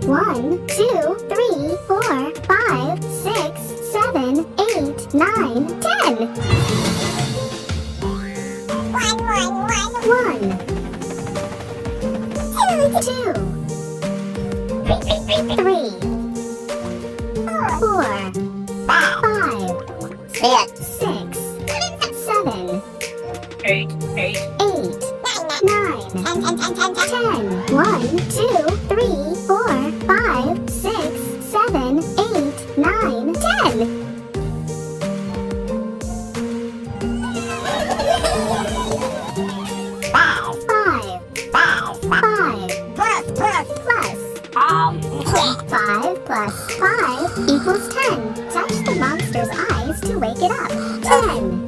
1, 2, 3, 4, 5, 6, 7, 8, 9, 10. 1, 2, 3, 4, 5, 6, 7, 8, 9, 10. 1, 2, 3, 4, 5, 6, 7, 8, 9, 10. 5 plus 5 equals 10. Touch the monster's eyes to wake it up. 10. 10!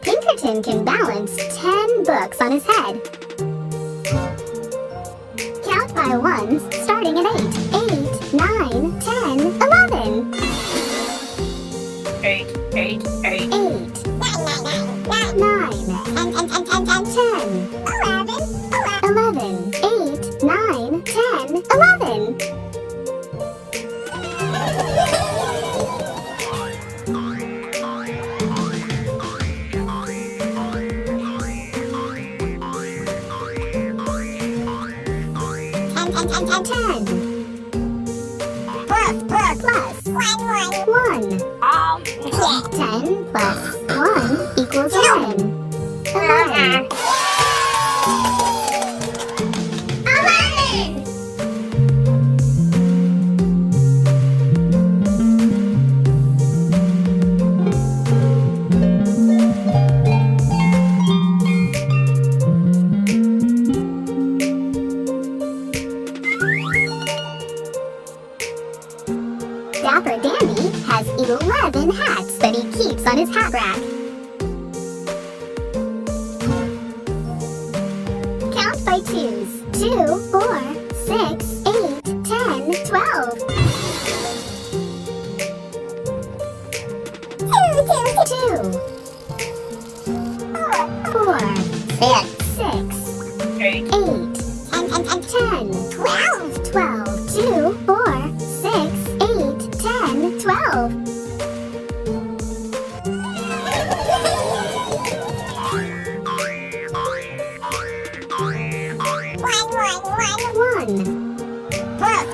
Pinkerton can balance 10 books on his head. Count by ones, starting at 8. 8, 9, 10, 11. 8, 8, 8. 8, 9, 10, 11. 8, 9, 10, 11. 10. Plus 1. 10 plus 1 equals 11. 11. 11! Dapper Dandy has 11 hats that he keeps on his hat rack. Count by twos. 2, 4, 6, 8, 10, 12. 2, 4, 6, 8, 8, 10, 12. 2, 4, 6, 8, 10, 12. 1. Plus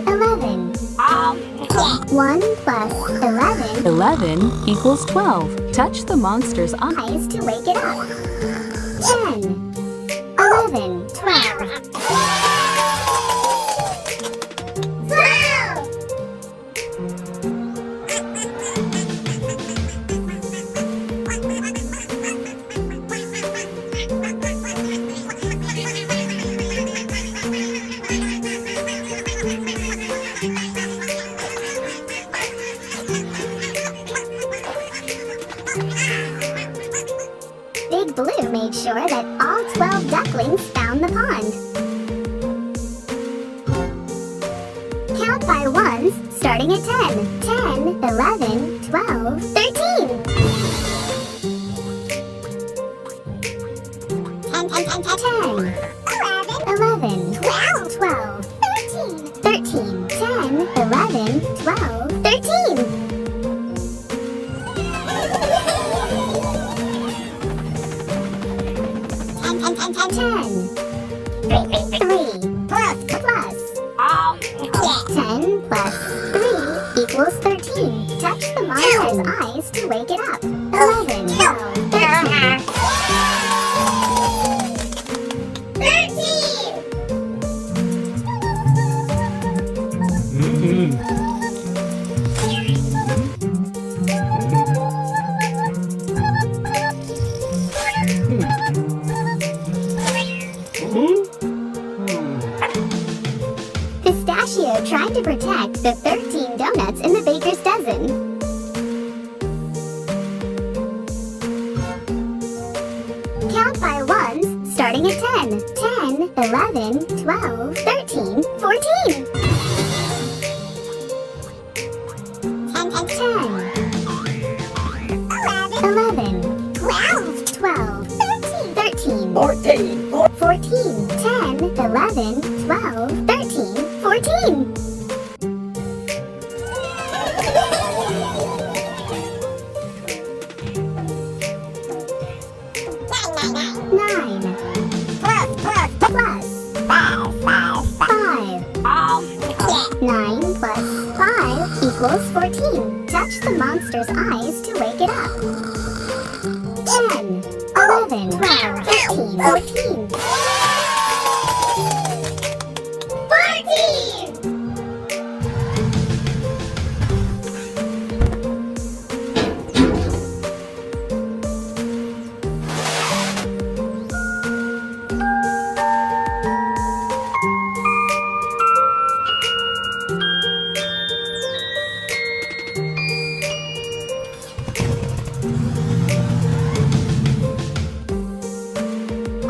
11. 1 plus 11. 11 equals 12. Touch the monster's eye. Eyes to wake it up. 10, 11, 12. 12. Big Blue made sure that all 12 ducklings found the pond. Count by ones, starting at 10. 10, 11, 12, 13. 10, 11, 12, 13. 10, 11, 12, 13. 10. 3 plus 10 plus 3 equals 13. Touch the monster's eyes to wake it up. 11, 12, 13. 13! Try to protect the 13 donuts in the baker's dozen. Count by ones, starting at 10. 10, 11, 12, 13, 14. 10, 11, 12, 13, 14. 14, 10, 11, 12, 13, 14. 9 plus 5. 9 plus 5 equals 14. Touch the monster's eyes to wake it up. 10, 11, 12, 13, 14. 14!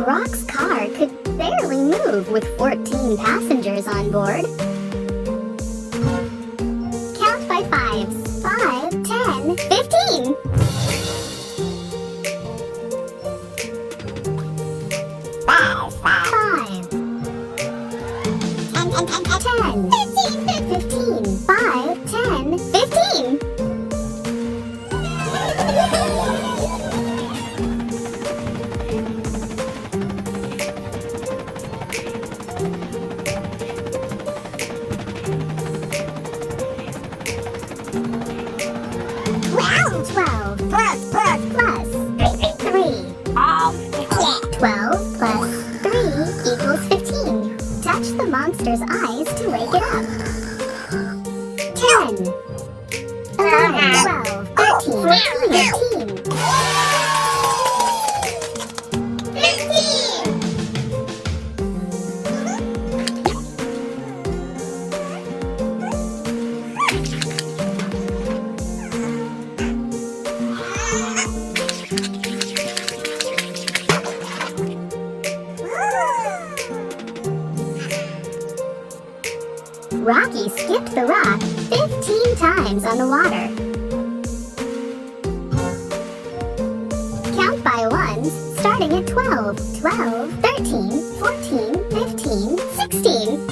Rock's car could barely move with 14 passengers on board. Count by fives. 5, 10, 15. 5. 10, 15. 5, 10, 15. 12 plus 3. 12 plus 3 equals 15. Touch the monster's eyes to wake it up. 10, 11, 12, 13, 14. 15! Rocky skipped the rock 15 times on the water. Count by ones, starting at 12. 12, 13, 14, 15, 16.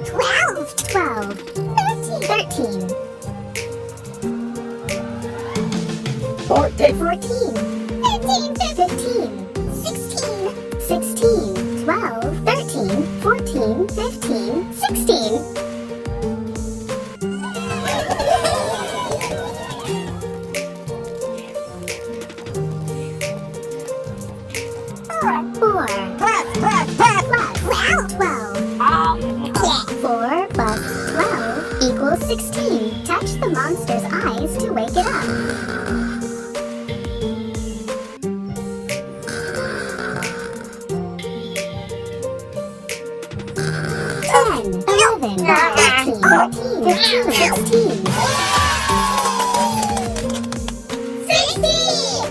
12, 13, 14. 14, 15, 16, 12, 13, 14, 15, 16. 4 plus 12. 4 plus 12 equals 16. Touch the monster's eyes to wake it up. 10, 11, 13, 14, 15, 16. 16!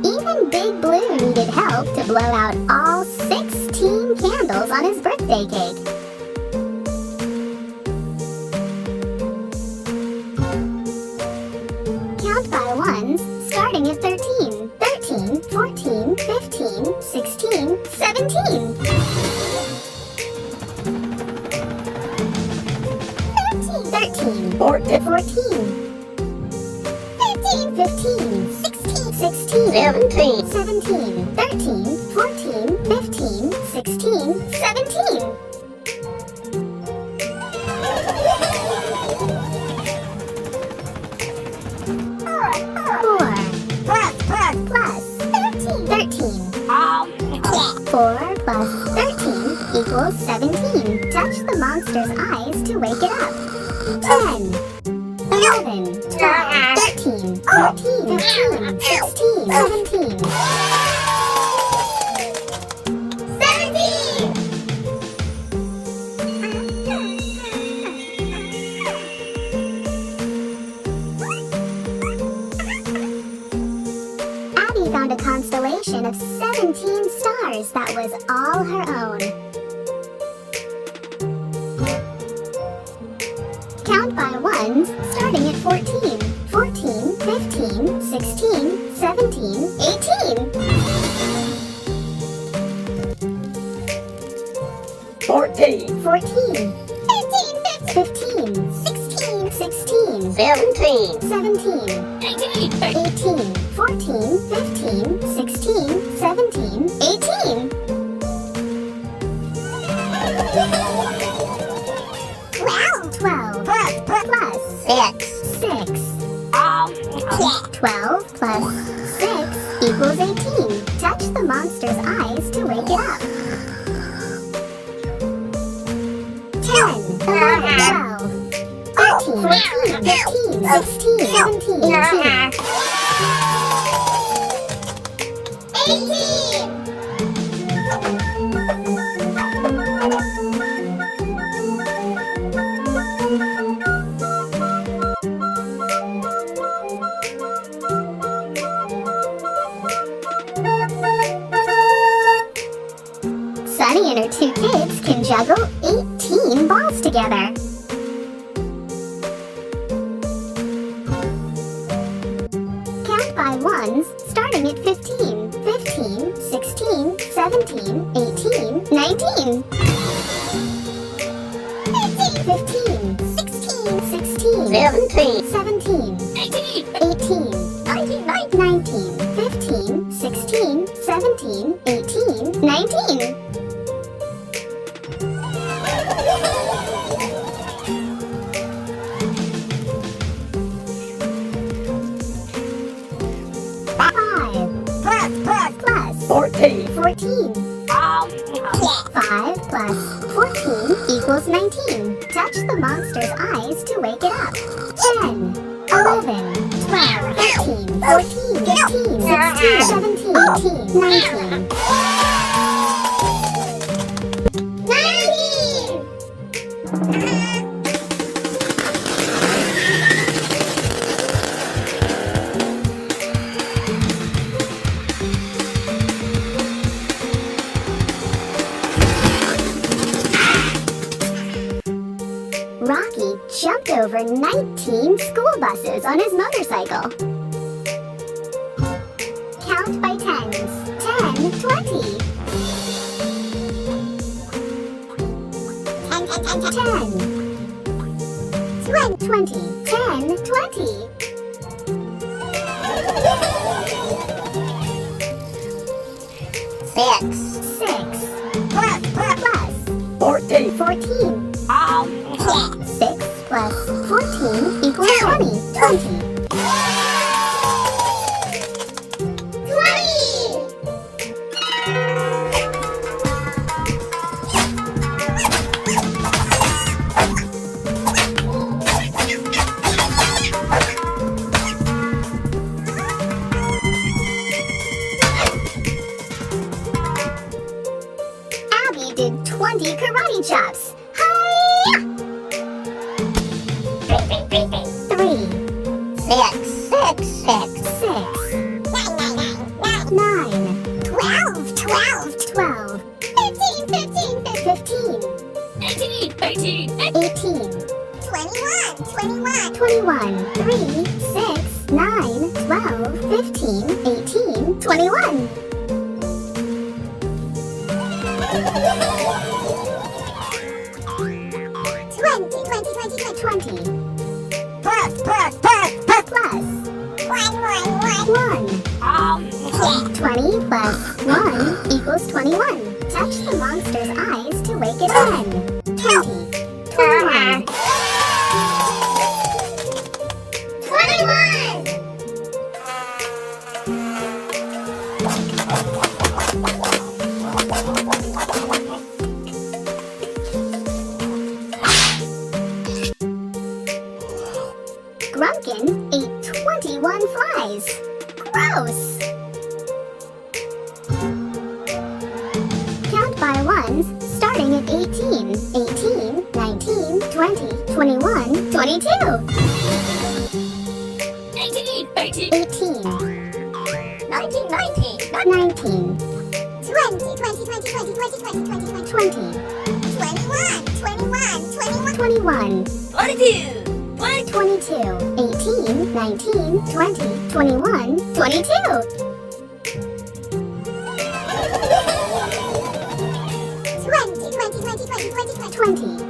Even Big Blue needed help to blow out all 16 candles on his birthday cake. Count by ones, starting at 13. 13, 14, 15, 16, 17. 13, 14. 15, 16, 17. 17, 13, 14, 15, 16, 17. 4 plus 13. 4 plus 13 equals 17. 14. Touch the monster's eyes to wake it up. 10, 11, 12, 13, 14, 15, 16, 17. 17! Abby found a constellation of 17 stars that was all her own. Count by ones, starting at 14, 14, 15, 16, 17, 18. 14, 14, 15, 16, 16, 17, 17, 18, 18, 14, 15, 16, 17, 18. 12 plus 6, 6. 12 plus 6 equals 18. Touch the monster's eyes to wake it up. 10, 11, 12, 13, 14, 15, 16, 17, 18. 18. Sunny and her two kids can juggle 18 balls together. Count by ones, starting at 15, 15, 16, 17, 18, 19. 15, 16, 16, 17, 17, 18, 19, 15, 16, 17, 18, 19. 5 plus 14, 14. 5 plus 14 equals 19. Touch the monster's eyes to wake it up. 10, 11, 12, 13, 14, 15, 16, 17, 18, 19. 19! Rocky jumped over 19 school buses on his motorcycle. Count by tens. 10, 20. 10, 20, 10, 20. 6, 6 plus 14, 14. 6 plus 14 equals 20. 20. 20 karate chops. Hi-ya! 3, 6, 9, 12, 15, 18, 21, 3, 6, 9, 12, 15, 18, 21. 20. Plus 1. 20 plus 1 equals 21. Touch the monster's eyes to wake it up. 20. 21. 21! eyes. Gross! Count by ones, starting at 18, 18, 19, 20, 21, 22. 18, 18, 18, 19, 19, 19, 20, 20, 20, 20, 20, 20, 20, 20, 21, 21, 21, 21, 22, 22, 18, 19, 20, 21, 22. 20.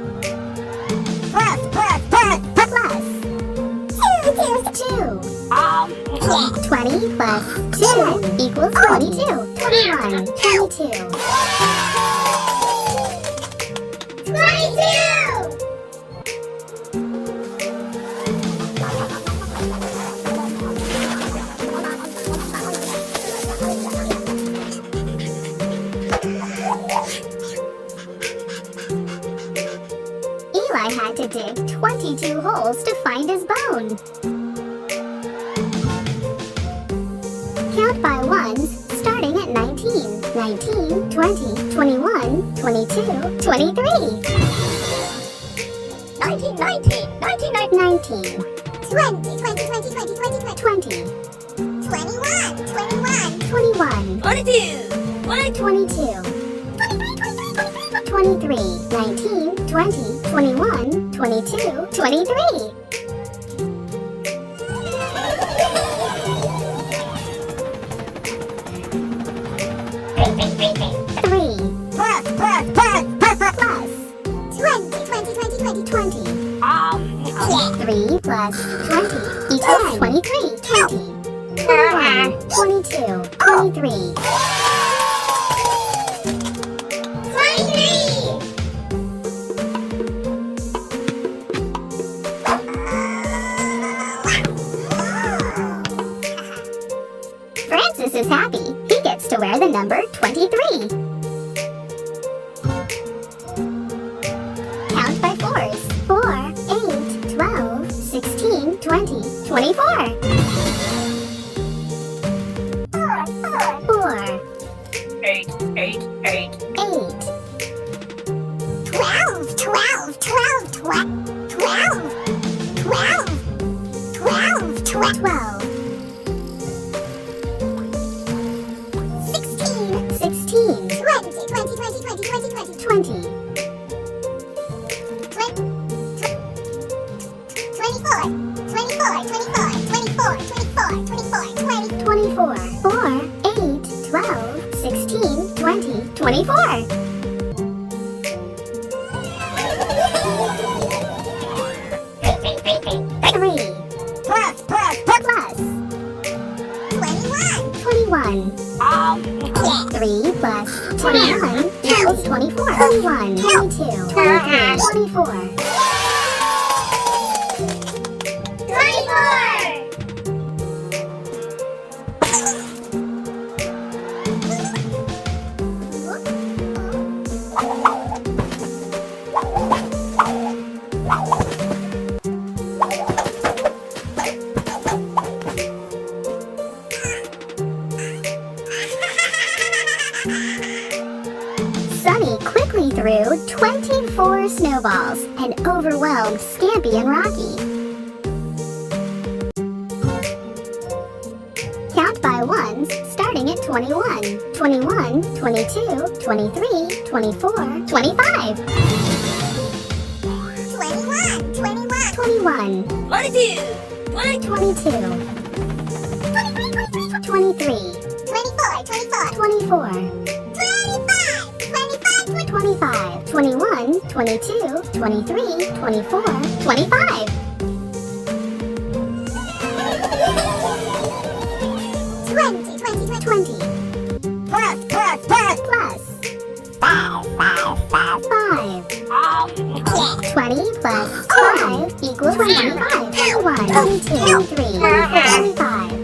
plus, Plus 2. 20 plus 2 equals 22. 21. 22. 22! Eli had to dig 22 holes to find his bone. Count by ones, starting at 19, 19, 20, 21, 22, 23. 19, 19, 19, 19, 19, 20, 20, 20, 20, 20, 20, 21, 21, 21, 22, 22, 23, 19, 20, 21, 22, 23. 3 plus, plus 20, 20, 20, 20, 20. 3 plus 20 equals 10. 23. 20, 21, 22, 23. 23. Francis is happy. He gets to wear the number 23. Count by fours. 4, 8, 12, 16, 20, 24. 4, 8, 8, 8. 8, 12, 12, 12, 12, 12, 12, 12, 12, 12, 16, 16, 20, 20, 20, 20, 20, 20, 20, 24, 24, 24, 24, 24, 24, 20. 24. 4, 8, 12, 16, 20, 24. 3 Plus, plus 21. 21. 3 plus 21 equals 24. 21, 22, 23, 24. 24. Sunny quickly threw 24 snowballs and overwhelmed Scampy and Rocky. Count by ones, starting at 21, 21, 22, 23, 24, 25. 21, 21, 21, 22, 22, 23, 24, 24, 24, 25, 25, 21, 22, 23, 24, 25. 20. plus, Plus 5, 20 plus 5 equals 25. 21, 22, 23, 25. 25.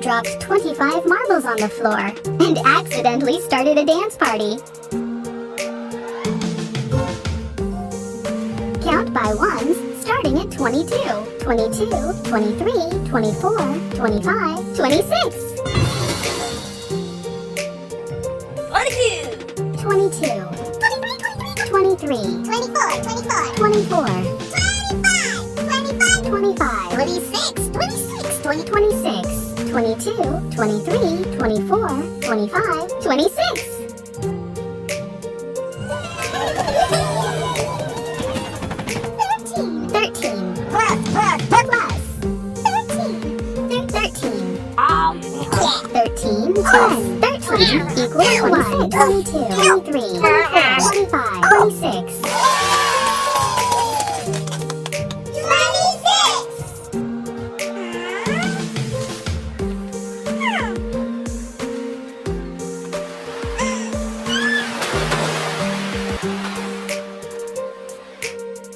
dropped 25 marbles on the floor and accidentally started a dance party. Count by ones, starting at 22, 22, 23, 24, 25, 26. 22, 23, 24, 24, 25, 25, 26, 26, 26, 22, 23, 24, 25, 26. 13, plus, plus, 13, 13, 10, 13 equals 1, 22, 23, 24, 25, 26. 26.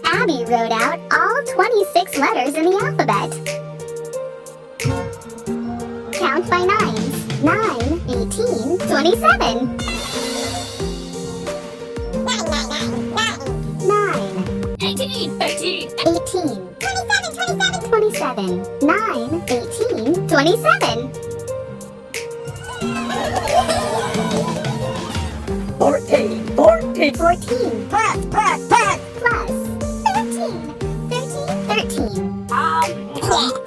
Abby wrote out all 26 letters in the alphabet. Count by nines. 9, 18, 27. 9, 18, 18, 27, 27. 9, 18, 27. 14, 14, plus, plus 13, 13.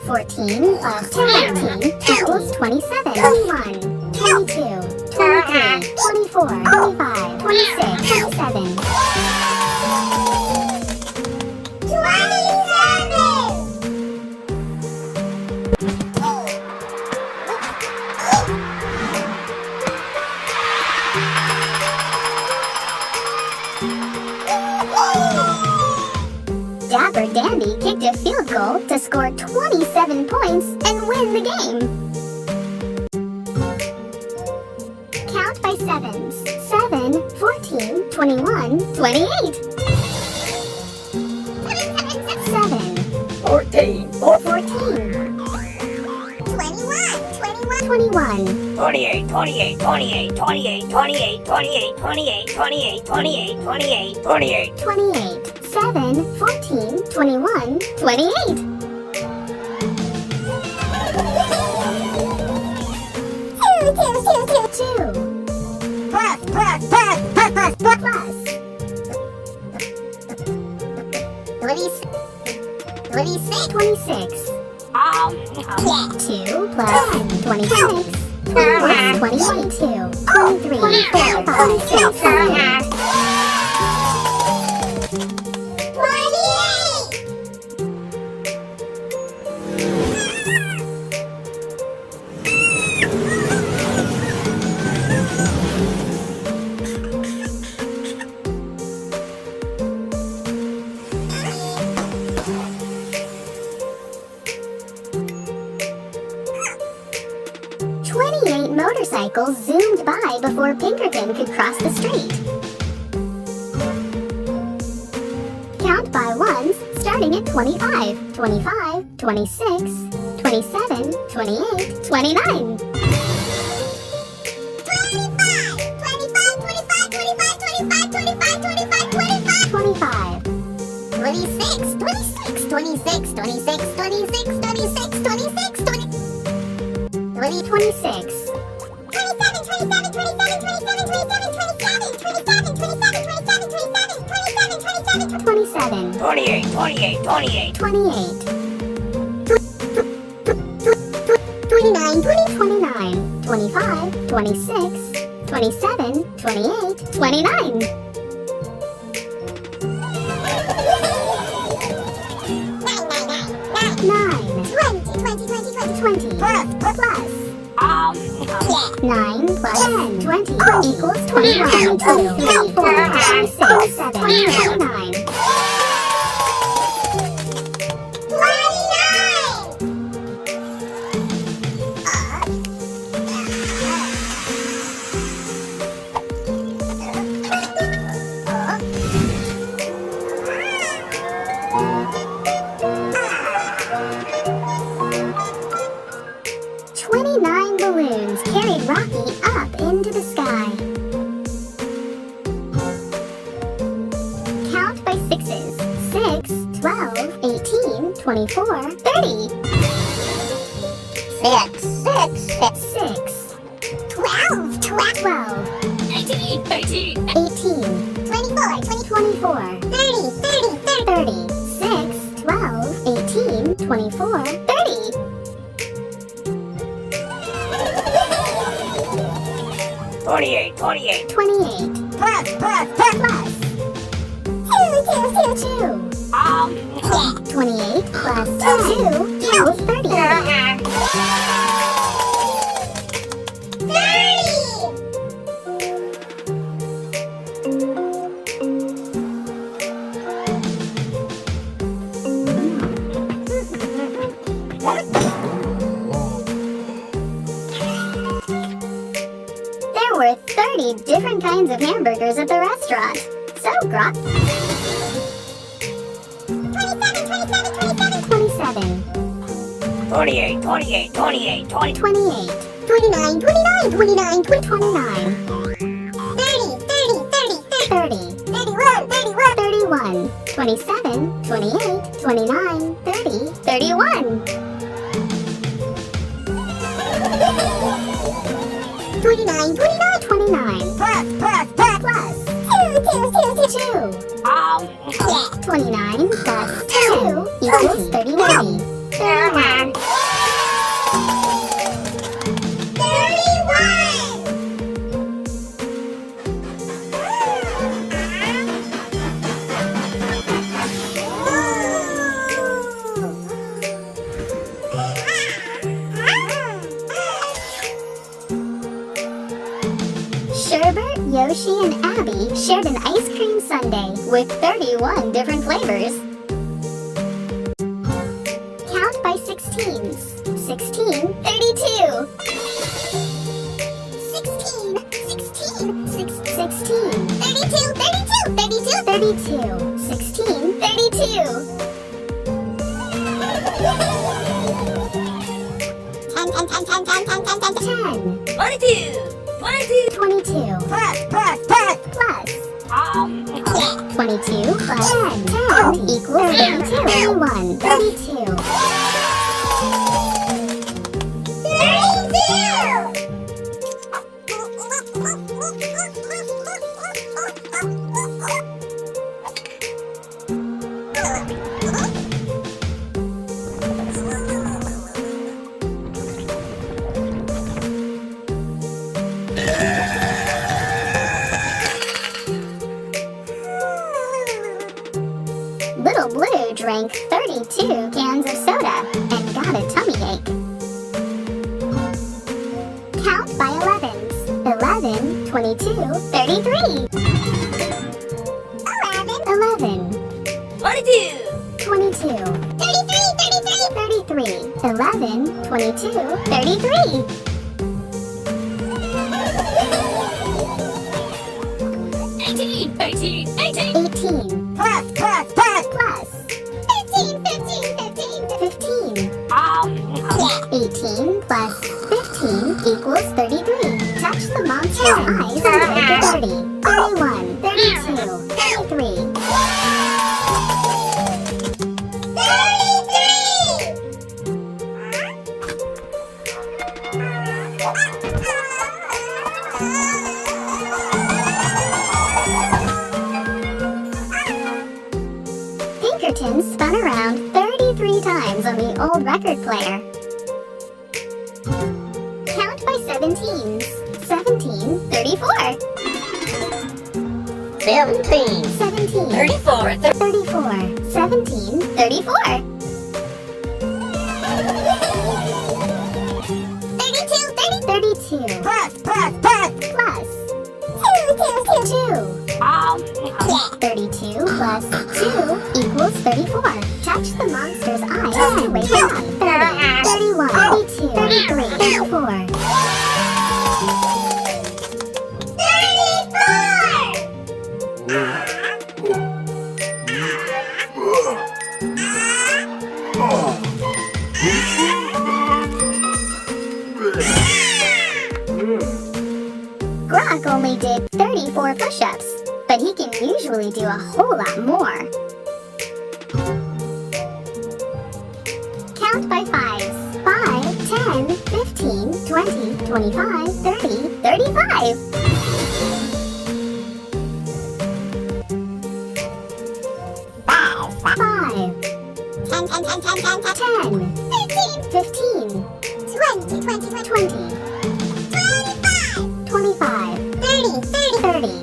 14 plus 13 equals 27. 21, 22, 23, 24, 25, 26, 27. 27. Dapper Dandy kicked a field goal to score 27 points and win the game. Count by sevens. 7, 14, 21, 28. 7, 14, 14, 21, 28, 28, 28, 28, 28, 28, 28, 28, 28, 28, 28. 28. 7, 14, 21, 28. 2. Plus. Plus 26. 2 plus 26. 2 plus 22. 23, 25, 6, 7, 8. 28 motorcycles zoomed by before Pinkerton could cross the street. Count by ones, starting at 25, 25, 26, 27, 28, 29. 25, 26, 27, 28, 28, 28. 28, 29, 25, 26, 27, 28, 29. 20 plus 9 plus 10, 20 equals 21, 23, 4, 5, 6, 7, 29. 29 12, 18, 24, 30. 6, 12, 18, 18. 18, 24, 24, 30, 30. 6, 12, 18, 24, 30. 28, 28. 28. plus, Plus 2. 28 plus 2 equals 30. There were 30 different kinds of hamburgers at the restaurant. So, Grok. 27. 28, 28, 28, 20. 28. 29, 29, 29, 29. 30. 31, 31. 27. 28. 29. 30. 31. 29, 29. plus, Plus 2. 29 plus 2 equals 39. 31. 31. Sherbert, Yoshi, and Abby shared an ice cream sundae with 31 different flavors. Count by 16s. 16, 32. 16, 16, 16, 32, 32, 32. 32. 16, 32. 10, 22, 22. 22. Plus, Plus 22 plus 10 equals 32. 31, 32. 32. Little Blue drank 32 cans of soda and got a tummy ache. Count by 11s. 11, 22, 33. 11, 22, 22, 33. 11, 22, 33. 18, 18, 18. 18 Plus, plus 15, 15, 15, 15. 18 15. plus 15 equals 33. Touch the monster's eyes and make it 30. 31, 32, 33. 33. Pinkerton spun around 33 times on the old record player. Count by 17s. 17, 34. 17, 17, 34, 34. 17, 34. 32 Plus, plus 2. 32 plus 2 equals 34. Touch the monster's eyes to wake it up. 30, 31, 32, 33, 34. 34. Grok only did 34 push-ups, but he can usually do a whole lot more. 25, 30, 35. 5, 10, 10, 10, 10, 10, 10, 10, 15, 15, 20, 20, 20, 20, 25, 25, 30, 30, 30,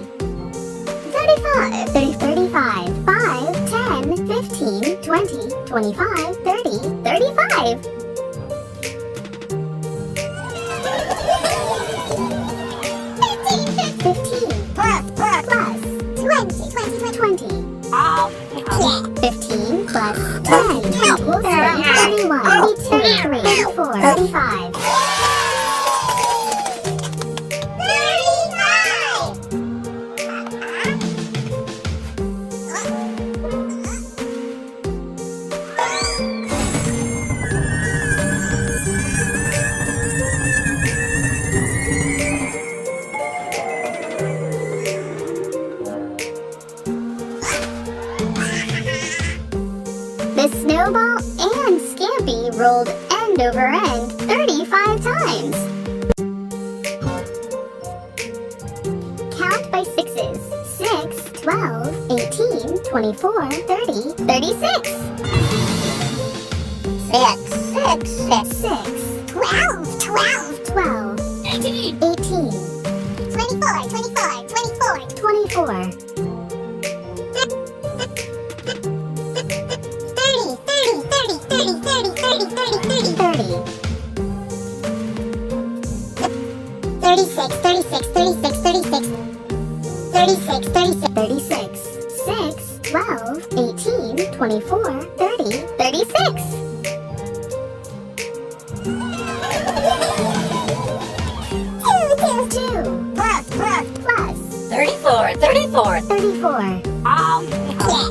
35, 30, 35, 5, 10, 15, 20, 25, 30, 35. 15 plus, plus 20, 20, 20, 20. Um, 15 plus 10 equals 31, 32, 34, 35. 35. The snowball and Scampy rolled end over end 35 times. Count by sixes. 6, 12, 18, 24, 30, 36. 6, 12, 12, 12, 18, 18, 24, 24, 24, 24, 30, 36, 36, 36, 36, 36, 36, 36, 6, 12, 18, 24, 30, 36. 2 plus, plus 34, 34. 34.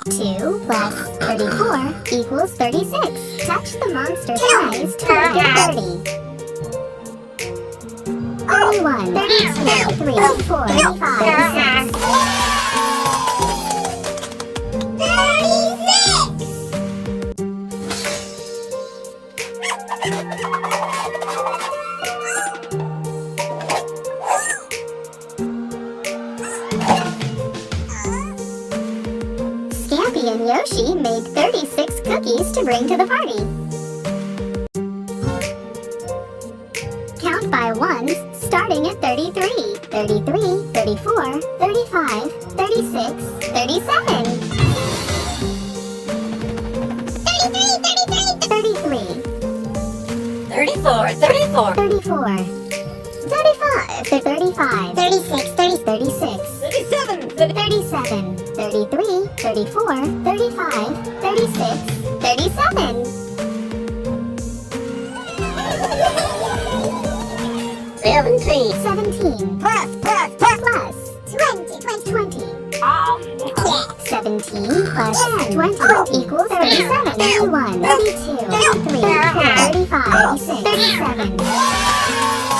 2 plus 34 equals 36. Touch the monster's eyes to make it 30. 31, 32, 3, 4, 5, 6. 36. Scampy and Yoshi made 36 cookies to bring to the party. Count by ones, starting at 33, 33, 34, 35, 36, 37. 33, 34, 34. 34, 35, 35, 36, 30, 36, 37, 37, 33, 34, 35, 36, 37. 17. 17 plus, plus 20, 20, 20. 10. 17 plus 20 equals 37. 31, 32, 33, 34, 35, 36, 37. 37.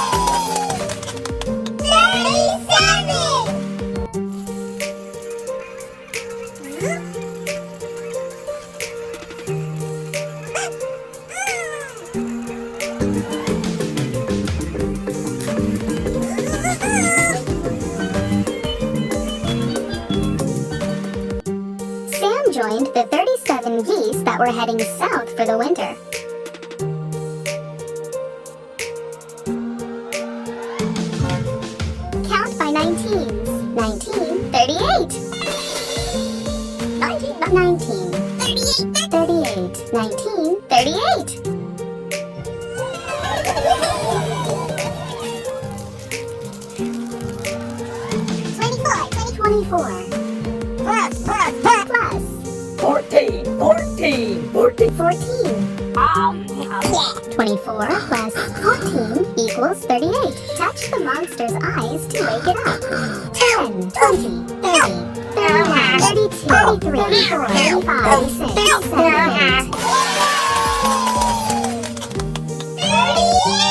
Sam joined the 37 geese that were heading south for the winter. Count by 19s. 19, 38. 19, 38, 19, 38. 24 Plus, plus 14, 14, 14. 14. 24 plus 14 equals 38. Touch the monster's eyes to wake it up. 10, 20, 30, 31, 32, 33, 34, 35, 36, 37, 38. 38.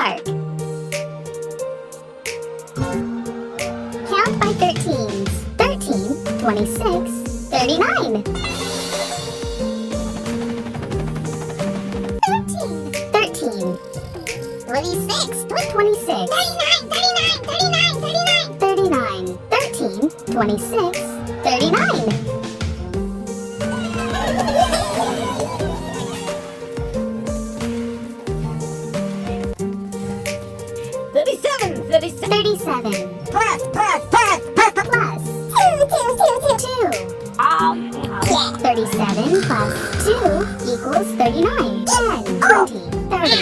park. Count by 13s. 13, 26, 39. 13. 26. 26. 39. 39. 13, 26, 39. 37. 37. Plus. Plus 2. 37 plus 2 equals 39. 10, 20, 30,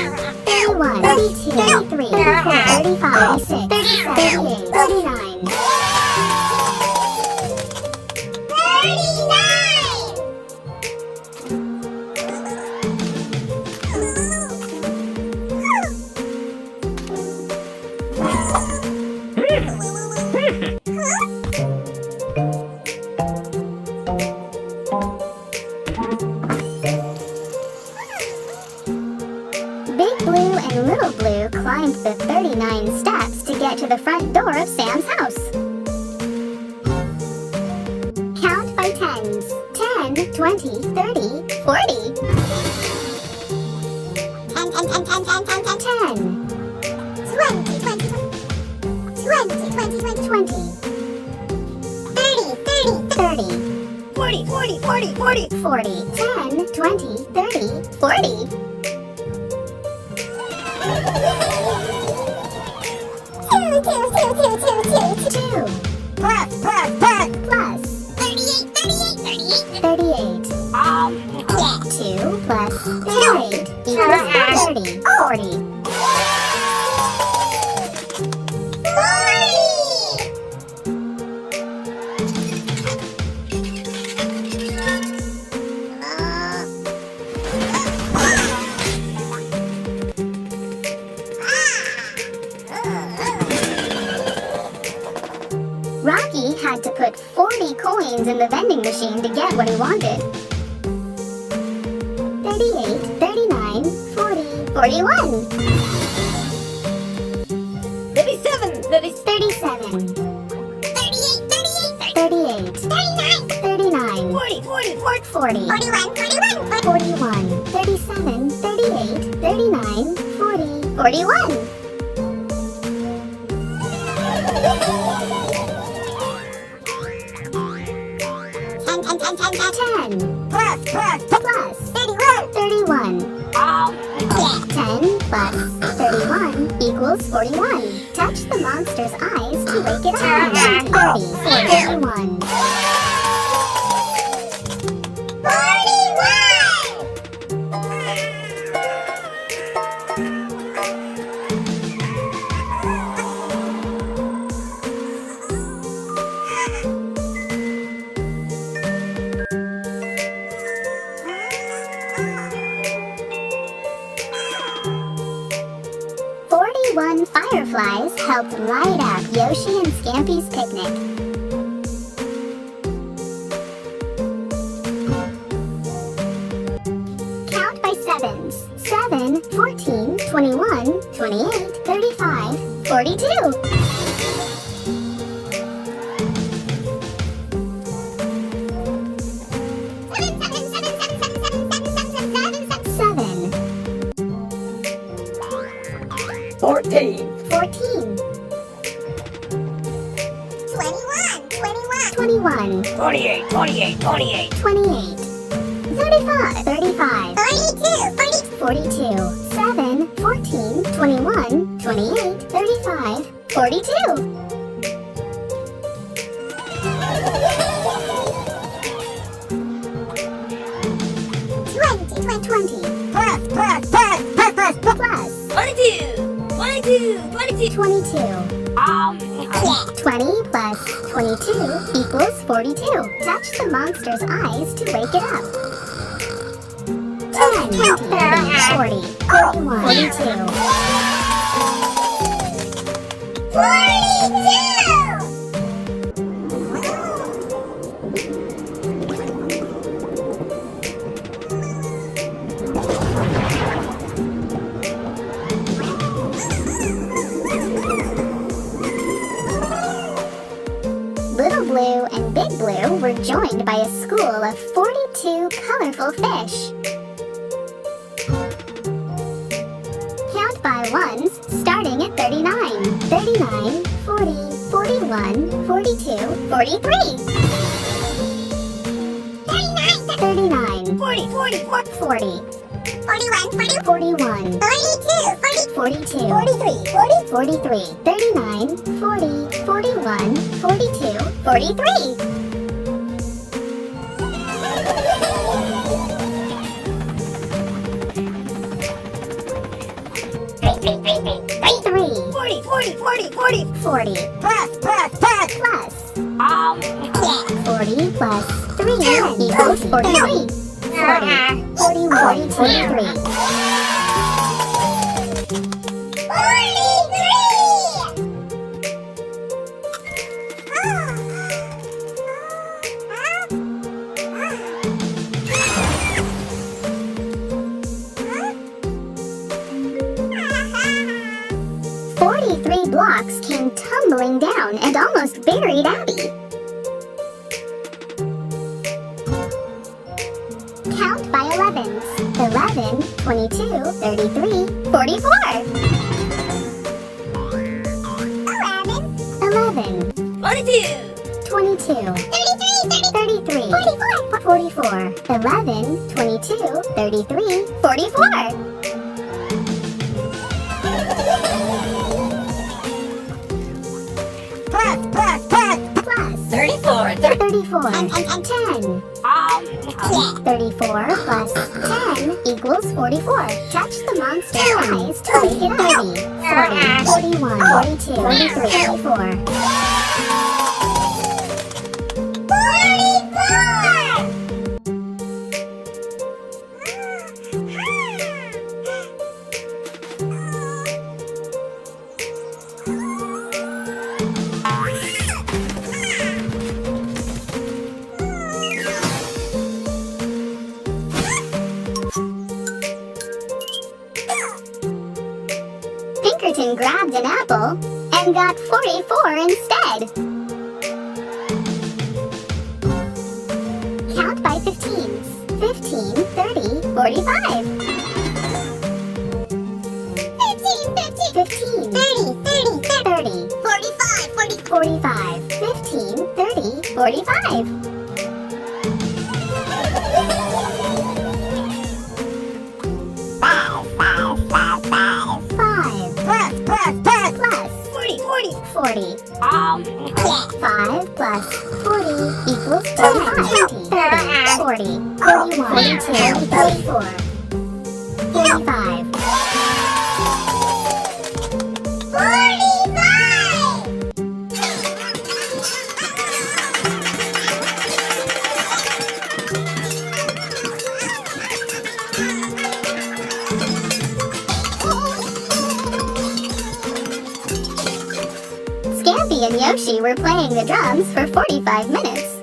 31, 32, 33, 34, 35, 36, 37, 38, 39. 39. Big Blue and Little Blue climbed the 39 steps to get to the front door of Sam's house. Count by tens. 10, 20, 30, 40. 10. 20. 30. 40. 40. 10, 20, 30, 40. 2. Plus 38. 2 plus 38 equals 30. 40. Rocky had to put 40 coins in the vending machine to get what he wanted. 38, 39, 40, 41. 37. 37. 38. 39. 40. 40. 41. 37. 38. 39. 40. 41. 10. Plus 31. 10 plus 31 equals 41. Touch the monster's eyes to wake it up. 30, 41. 41 fireflies helped light up Yoshi and Scampy's picnic. Count by sevens. 7, 14, 21, 28, 35, 42. 7. 14. 14. 21. 28. 28. 35. 42. 7, 14, 21, 28, 35, 42. 20. Plus 22. 22. 20 plus 22 equals 42. Touch the monster's eyes to wake it up. 10, 20, 30, 40, 41, 42. 42. were joined by a school of 42 colorful fish. Count by ones, starting at 39. 39, 40, 41, 42, 43. 39, 40, 40, 40, 40, 41, 40, 41, 42, 42, 43, 40, 43, 39, 40, 41, 42, 43. 40, 40, 40, 40. 40 Plus. plus 40 plus 3 equals 43. 40, 41, 43. Blocks came tumbling down and almost buried Abby. Count by 11s. 11, 22, 33, 44. 11, 42, 22, 33, 44. 11, 22, 33, 44. Plus 34, 34 and 10. 34 plus 10 equals 44. Touch the monster's eyes to make it 30. 40, 41, 42, 43, 44. Pinkerton grabbed an apple and got 44 instead. Count by 15s. 15, 30, 45. 15, 30, 45. 15, 30, 45. 40. 5 plus 40 equals 45. 30, 40, 41, 42, 34, 45. Scampy and Yoshi were playing the drums for 45 minutes.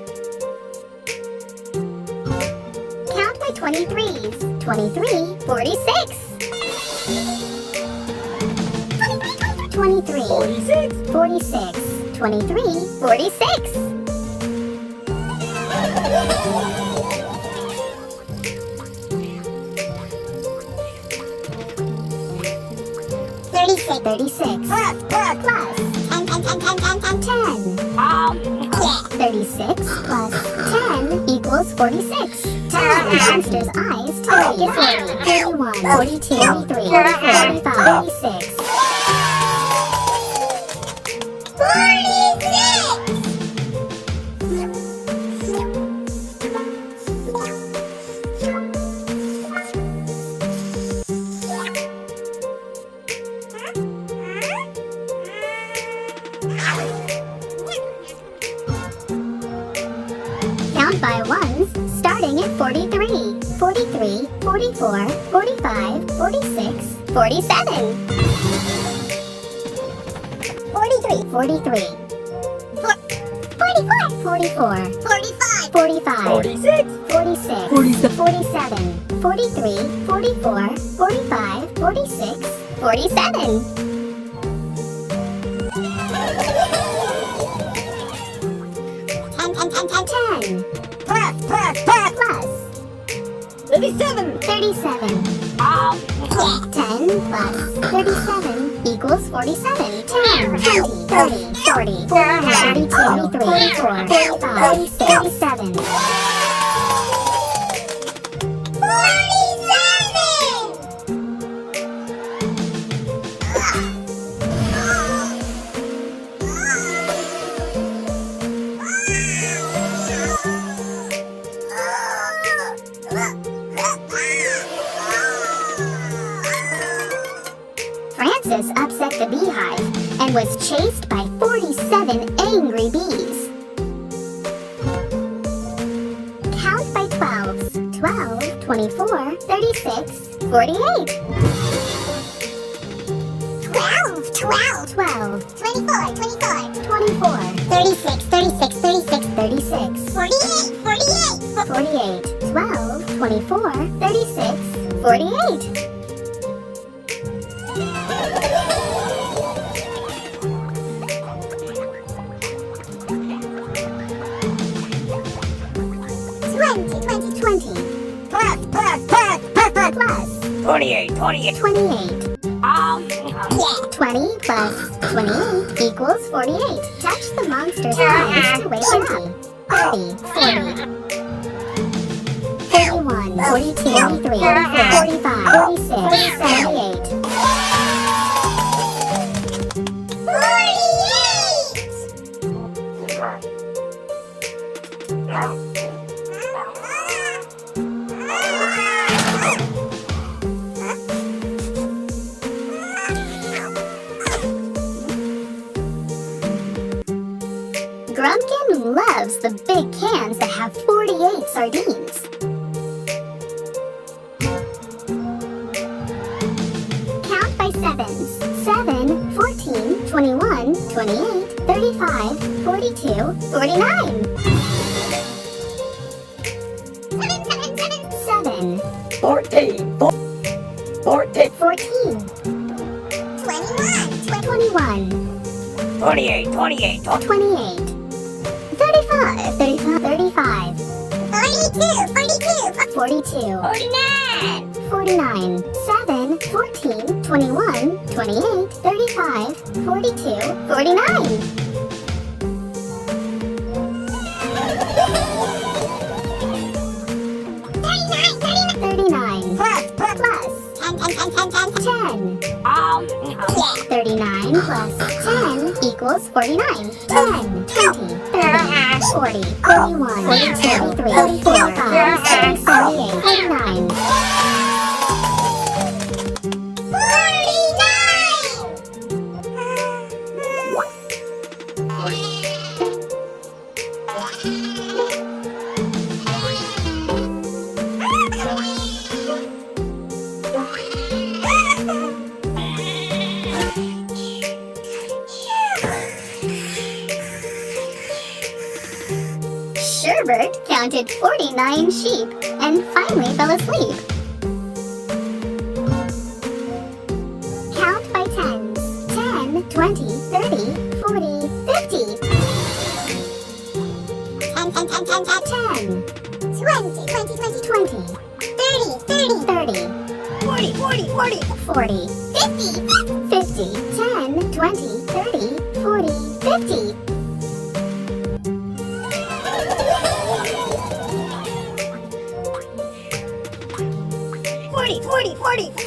Count by 23s. 23, 46. 23, 46, 46. 23, 46. 36. Plus 10. 36 plus 10 equals 46. Touch the monster's eyes to make it 40. 41, 42, 43, 45, 46. 46. Count by ones, starting at 43. 43, 44, 45, 46, 47. 43, 44, 45, 46, 46, 47, 43, 44, 45, 46, 47. 10. 10 plus 37. 37. 10 plus 37 equals 47. 10, 20, 30, 40, 41, 42, 43, 44, 45, 47. 47. Francis upset the beehive and was chased by 47 angry bees. Count by 12s. 12, 24, 36, 48. 12. 12, 24. 24, 36. 36, 48. 48, 12, 24, 36, 48. Plus 28. 28. 20 plus 28 equals 48. Touch the monster's eyes to wake it up. 30, 40, 41, 42, 43, 44, 45, 46, 78. 48. Grumpkin loves the big cans that have 48 sardines. Count by sevens. 7, 14, 21, 28, 35, 42, 49. 7, 14. 14. 14, 21, 28. 28. 28, 35, 35, 42, 49. 49, 7, 14, 21, 28, 35, 42, 49. 39 plus 10. 39 plus 10 equals 49. 10, 20, 30, 40, 41, 42, 43, 44, 45, 46, 48, 49. 49. Sherbert counted 49 sheep and finally fell asleep. Count by tens. 10, 20, 30, 40, 50. 10, 20, 30, 40. 40, 50, 10, 20, 30, 40, 50.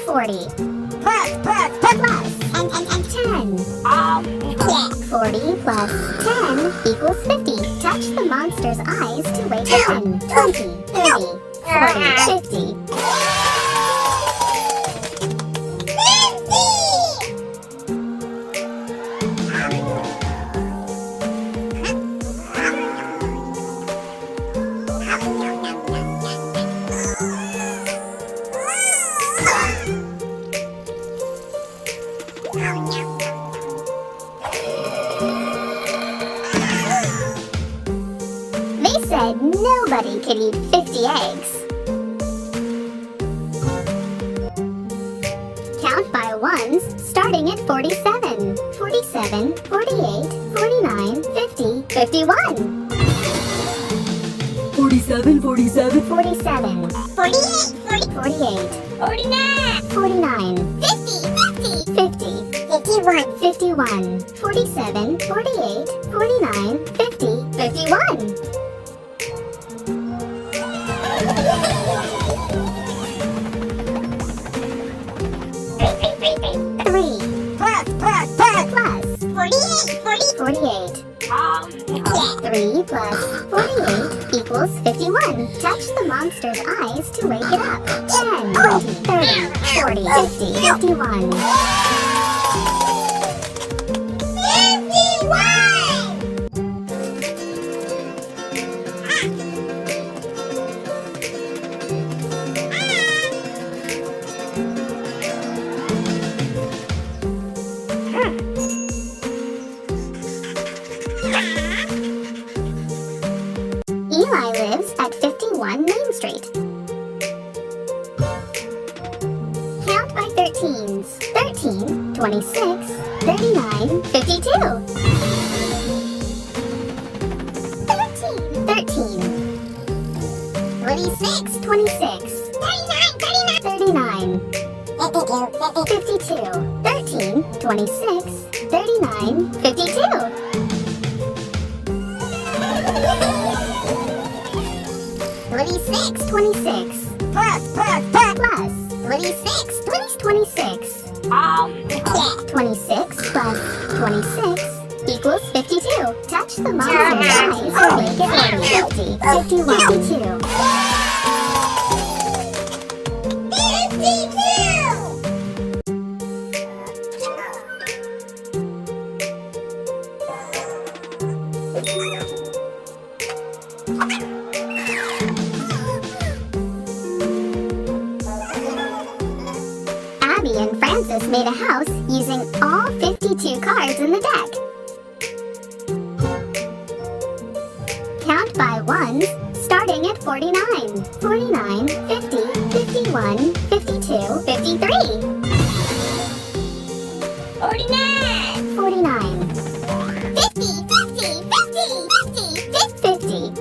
40 plus 10. 40 plus 10 equals 50. Touch the monster's eyes to wake 10, 20, 30, 40, 50. 50. They said nobody could eat 50 eggs. Count by ones, starting at 47, 47, 48, 49, 50, 51. 47, 47, 47, 48, 40, 48, 49, 49, 50, 50, 51, 51, 47, 48, 49, 50, 51. Three plus, plus 48, 48. 3 plus 48 equals 51. Touch the monster's eyes to wake it up. 10, 20, 30, 40, 50, 51. 51! Eli lives at 51 Main Street. Count by 13s. 13, 26, 39, 52. 13, 26, 26, 39, 39, 52, 52. 13, 26, 39, 52. 26, 26 plus, plus 26, 26. 26 plus 26 equals 52. Touch the monster's eyes to make it 40, 50, 51, 52. 52! Abby and Francis made a house using all 52 cards in the deck. Count by ones, starting at 49, 49, 50, 51, 52, 53. 49, 49, 50, 50, 50,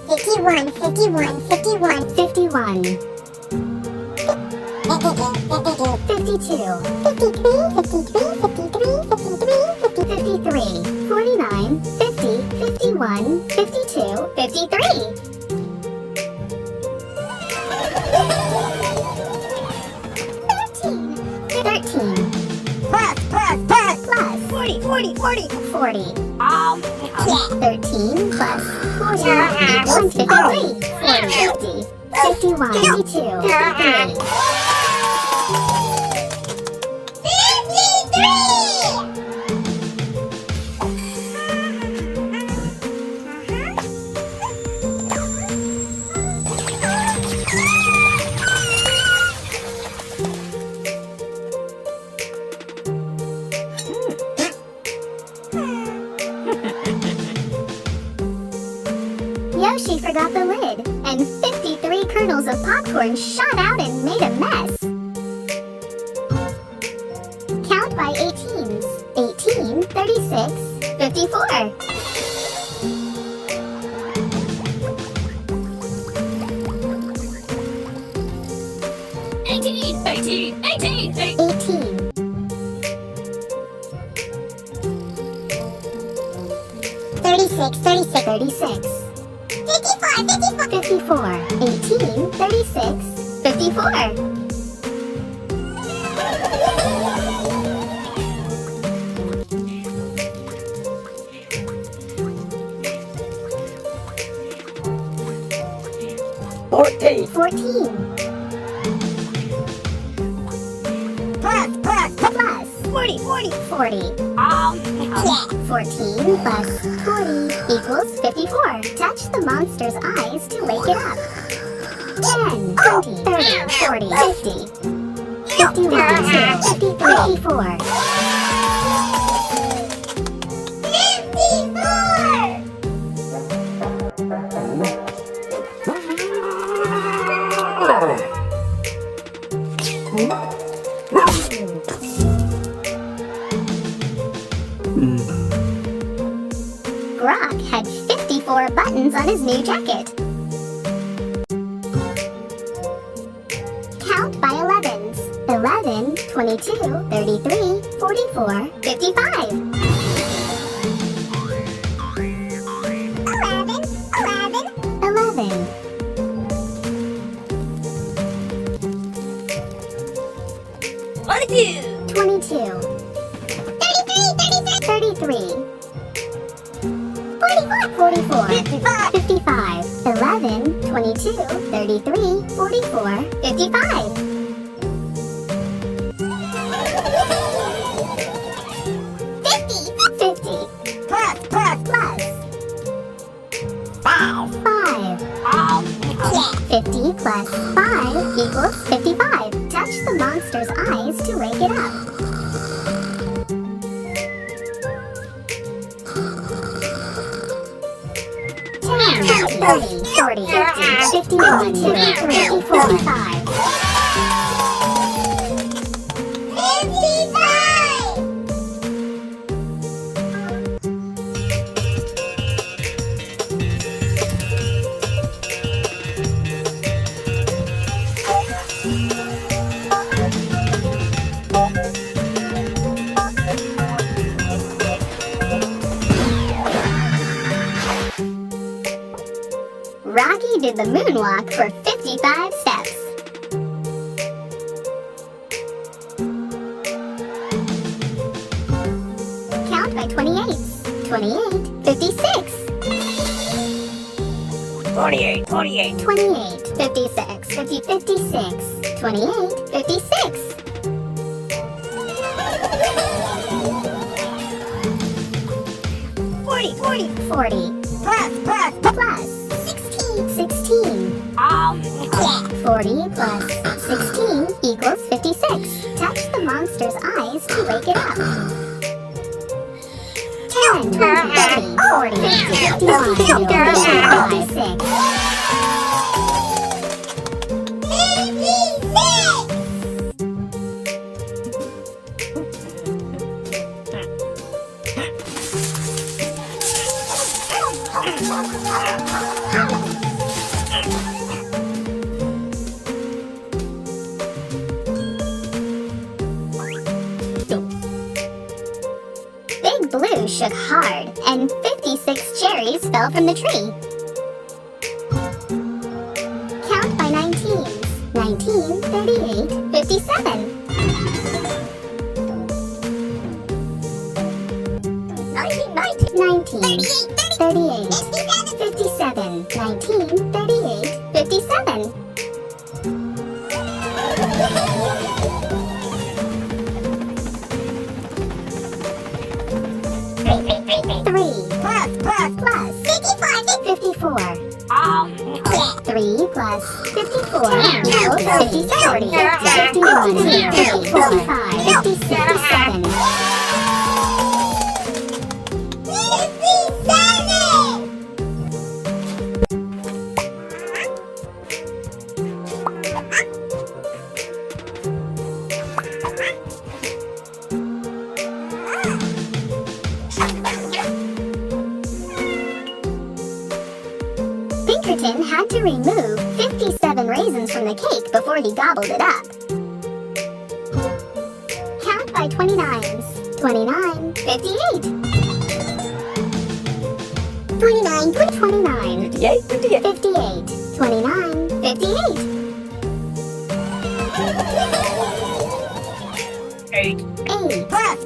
51, 51, 51, 51, 52, 52, 53, 53, 49, 50, 51, 52, 53. 13 plus, plus 40, 40, 40. 40. 13 plus 40 equals 53. 40, 50, 51, 52, 53. 53. Yoshi forgot the lid, and 53 kernels of popcorn shot out and made a mess. Count by 18s. 18, 36, 54. 18, 18, 18, 18. 18. 36, 36, 36. 54, 54. 54. 18, 36, 54. 14, 14. Plus, Plus 40, 40. 40. 14 plus 40 equals 54. Touch the monster's eyes to wake it up. 10, 20, 30, 40, 50, 51, 52, 53, 54. 54! Grok had 54 4 buttons on his new jacket. Count by 11s. 11, 22, 33, 44, 55. 11, 11. 11. 22. 33. 44. 55. 11, 22, 33, 44, 55. 50. Plus. 5. 50 plus 5 equals 55. Touch the monster's eyes to wake it up. 10, 20, 30, 40, 50, 51, 53, 45. 55. Rocky did the moonwalk for 55 steps. Count by 28s. 28, 56. 28, 28. 28, 56, 50, 56. 28, 56. 40. Plus 16. 40 plus 16 equals 56. Touch the monster's eyes to wake it up. 10, 20, 30, 40, 50, 51, 56. 56. Big Blue shook hard, and 56 cherries fell from the tree. Count by 19s. 19, 38, 57. 19, 38, 57. 19, 38, 57. 3 plus 54. 3 plus 54 equals 57. 51, 53, 45, 57. 57. Pinkerton had to remove 57 raisins from the cake before he gobbled it up. Count by 29s. 29, 58. 29, 29. 58, 58. 58, 29, 58. 8. 8 plus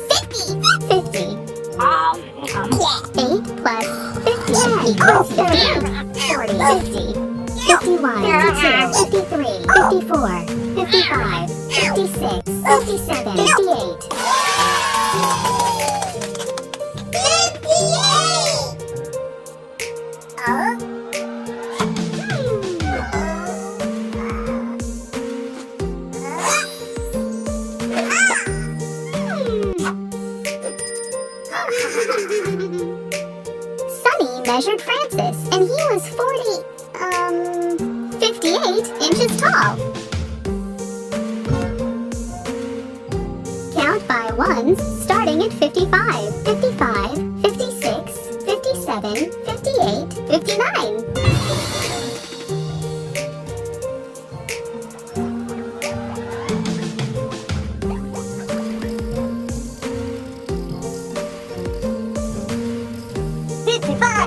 50. 50. 8 plus 50 equals 50. 40, 50. 51, 52, 53, 54, 55, 56, 57, 58. 58. Measured Francis, and he was 58 inches tall. Count by ones, starting at 55, 55, 56, 57,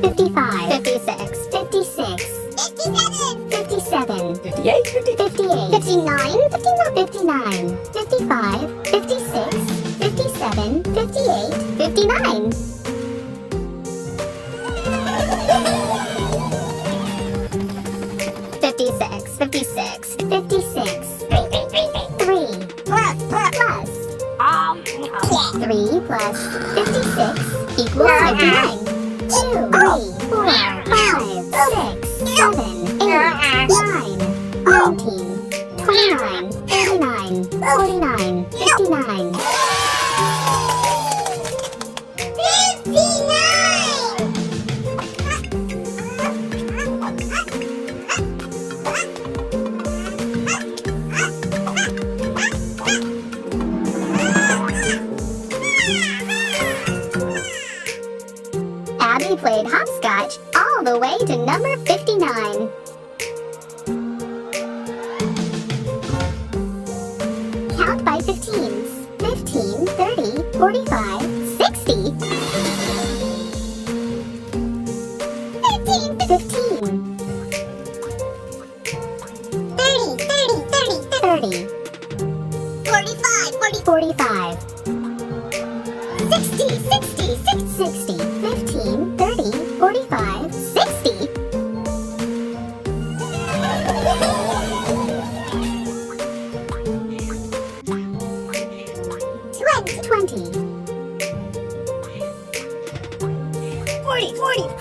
55, 56, 56, 57, 57, 58, 58, 59, 59, 55, 56, 57, 58, 59. 56, 56, 56, 3, plus, 3 plus 56 equals 59. 2, 3, 4, 5, 6, 7, 8, 9, 19, 29, 39, 49, 59. 59. Abby played hopscotch all the way to number 59. Count by 15s. 15, 30, 45, 60. 15, 15. 30, 45, 45. 60, 60, 60, 15, 30, 45, 60. 20,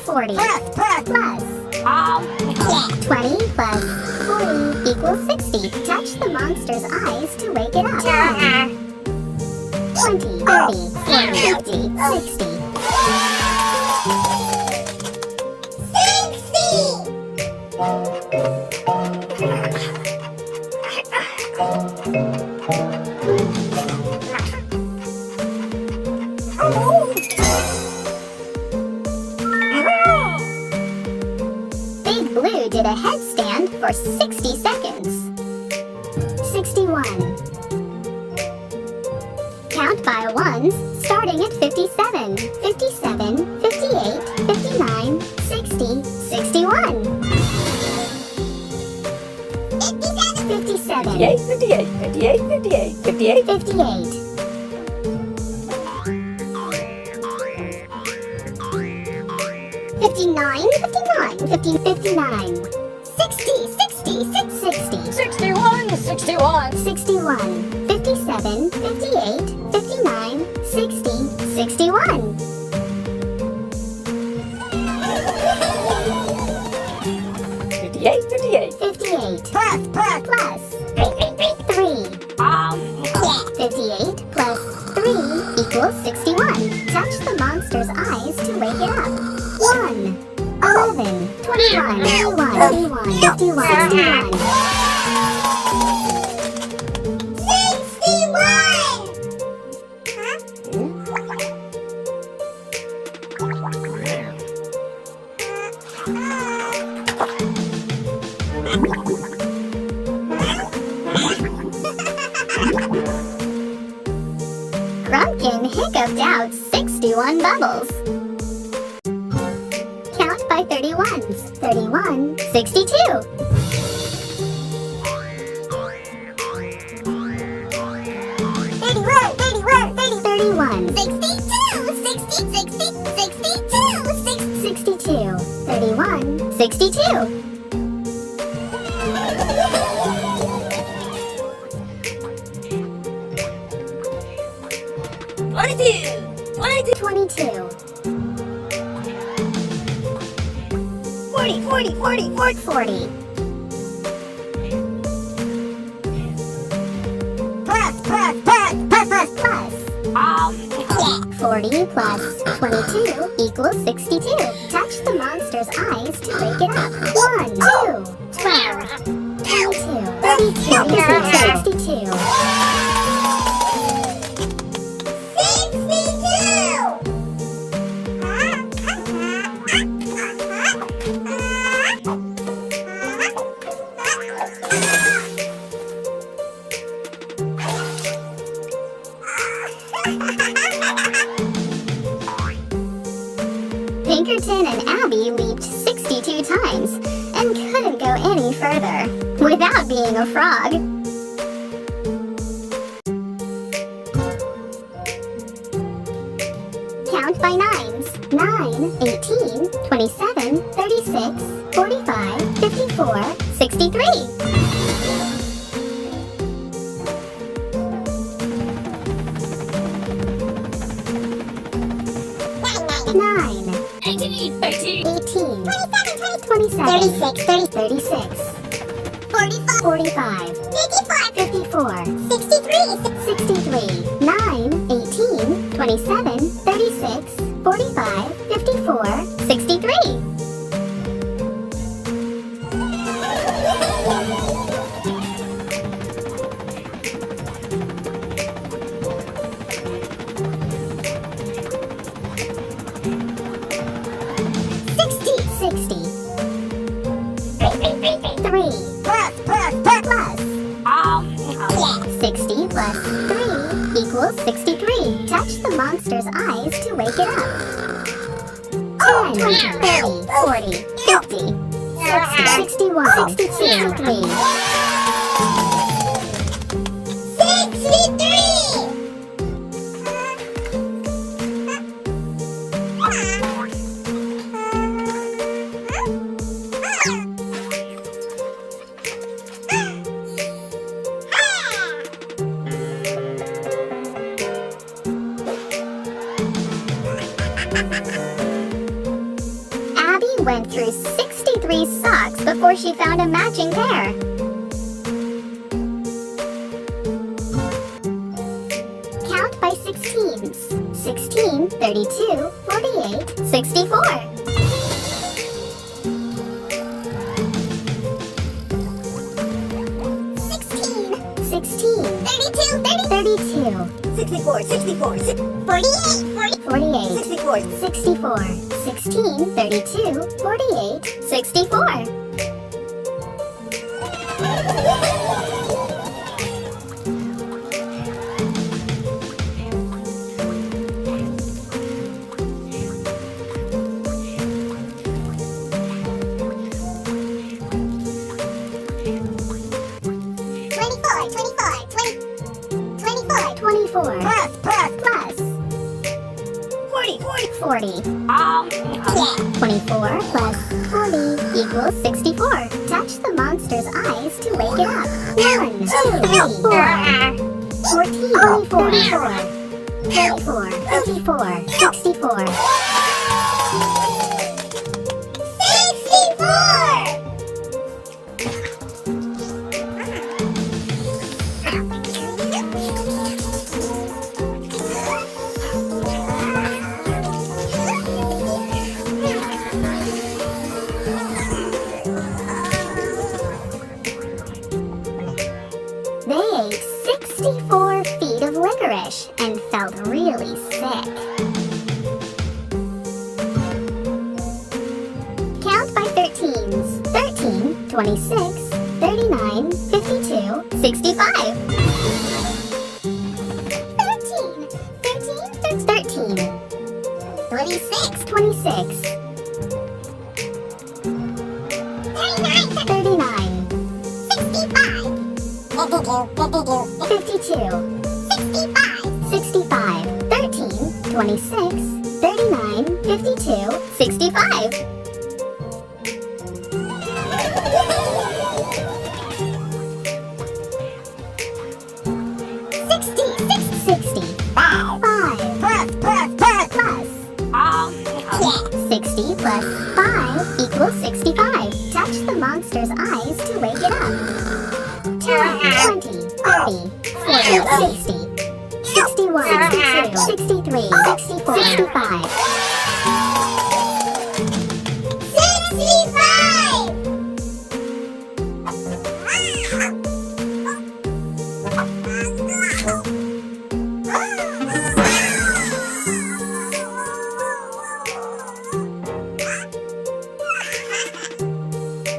40, plus. 20 plus 40 equals 60. Touch the monster's eyes to wake it up. 10, 20, 30, 40, 50, 60. 60. Big Blue did a headstand for 60 seconds. 61. Count by ones, starting at 57, 57, 58, 59, 60, 61. 57, 58, 58, 58, 58, 58. 58. 59, 59, 59. 60, 60, 60. 61, 61. 61, 57, 58, 59, 60, 61. 58, 58. 58, plus 3. 58 plus 3 equals 61. Touch the monster's eyes to wake it up. 1, 11, 21, 31, 51, 61. 61. Grumpkin hiccuped out 61 bubbles. Count by 31s. 31, 62. 31, 62. 31, 62. 22. 40. 40 plus 22 equals 62. Touch the monster's eyes to wake it up. 1, 2, 12, 22, 32, 62. 62. Pink Pinkerton and Abby leaped 62 times and couldn't go any further without being a frog. Count by nines. 9, 18, 27, 36, 45, 54, 63. 9, 18, 18, 27, 27, 36, 36, 45, 45, 55, 54, 63, 63, 9, 18, 27, 36, 45, 54, 63. 60. 3 plus, plus yeah. 60 plus 3 equals 63. Touch the monster's eyes to wake it up. 10, 20, 30, 40, 60, 61, 63. 63! Abby went through 63 socks before she found a matching pair. Count by 16s. 16, 32, 48, 64. 16, 32, 64, 64, 48, 48, 64, 64, 16, 32, 48, 64. 24, plus, plus 40, 40. yeah. 24 plus 40 equals 64. Touch the monster's eyes to wake it up. 1, 2, 3, 4, 14, 44, 34, 54, 64. 64 feet of licorice and felt really sick. Count by 13s. 13, 26, 39, 52, 65. 13, 26, 39, 52, 65, 13, 26, 39, 52, 65. 60. 5 plus 60 plus 5 equals 65. Touch the monster's eyes to wake it up. 10, 20, 30, 40, 60, 61, 62, 63, 64, 65.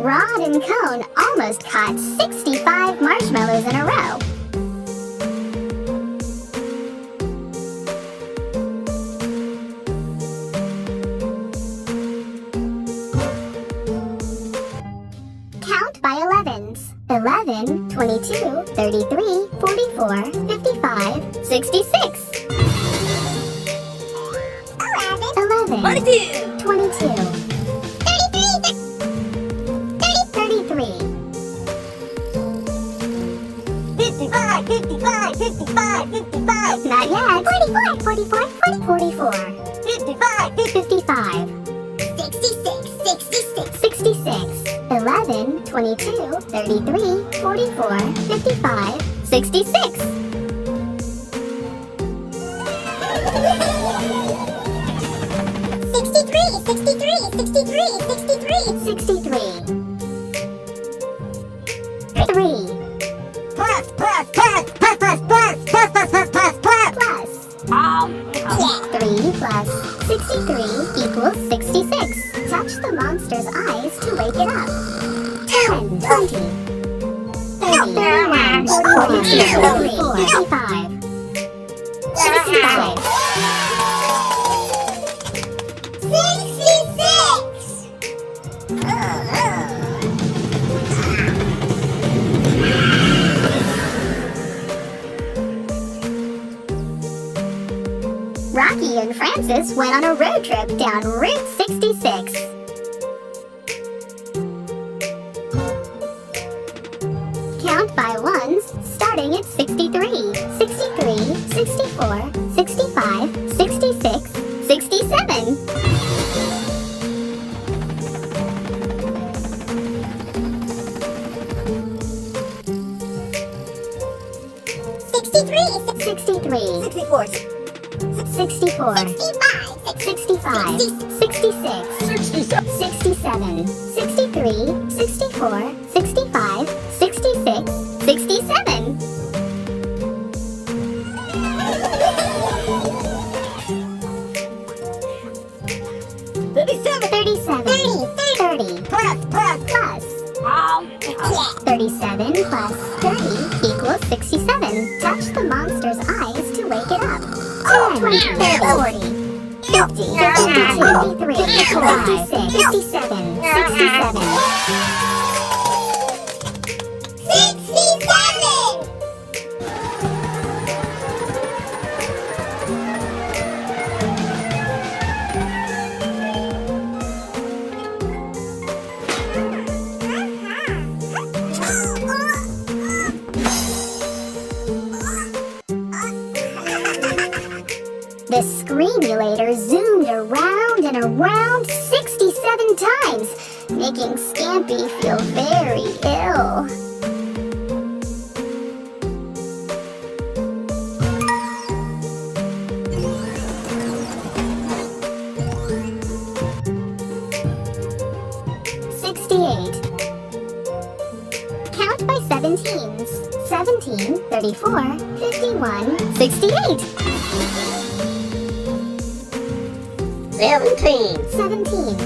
Rod and Cone almost caught 65 marshmallows in a row. 11, 22, 33, 44, 55, 66. 11, 22. 22, 33, 55, 55, 55, 55. not yet, 44, 44, 55, 55, 66, 66. 66, 11, 22, 33, 44, 55, 66. 63, 3, Plus. plus, 3 plus 63 equals 66. Touch the monster's eyes to wake it up. 10, 20, 30, 31, 42, 44, 55, 66. 66. Rocky and Francis went on a road trip down Route 66. Count by ones, starting at 63, 63, 64, 65, 66, 67. 63, 64. 64, 65, 66, 67, 63, 64, 65, 66, 67. 37, 30, plus 37 plus 30 equals 67. Touch the monster's eyes to wake it up. 10, 20, 30, 40, 50, 52, 53, 56, 57, 67. 67. The Screamulator zoomed around and around 67 times, making Scampy feel very ill. Count by 17s. 17, 34, 51, 68. 17. 17,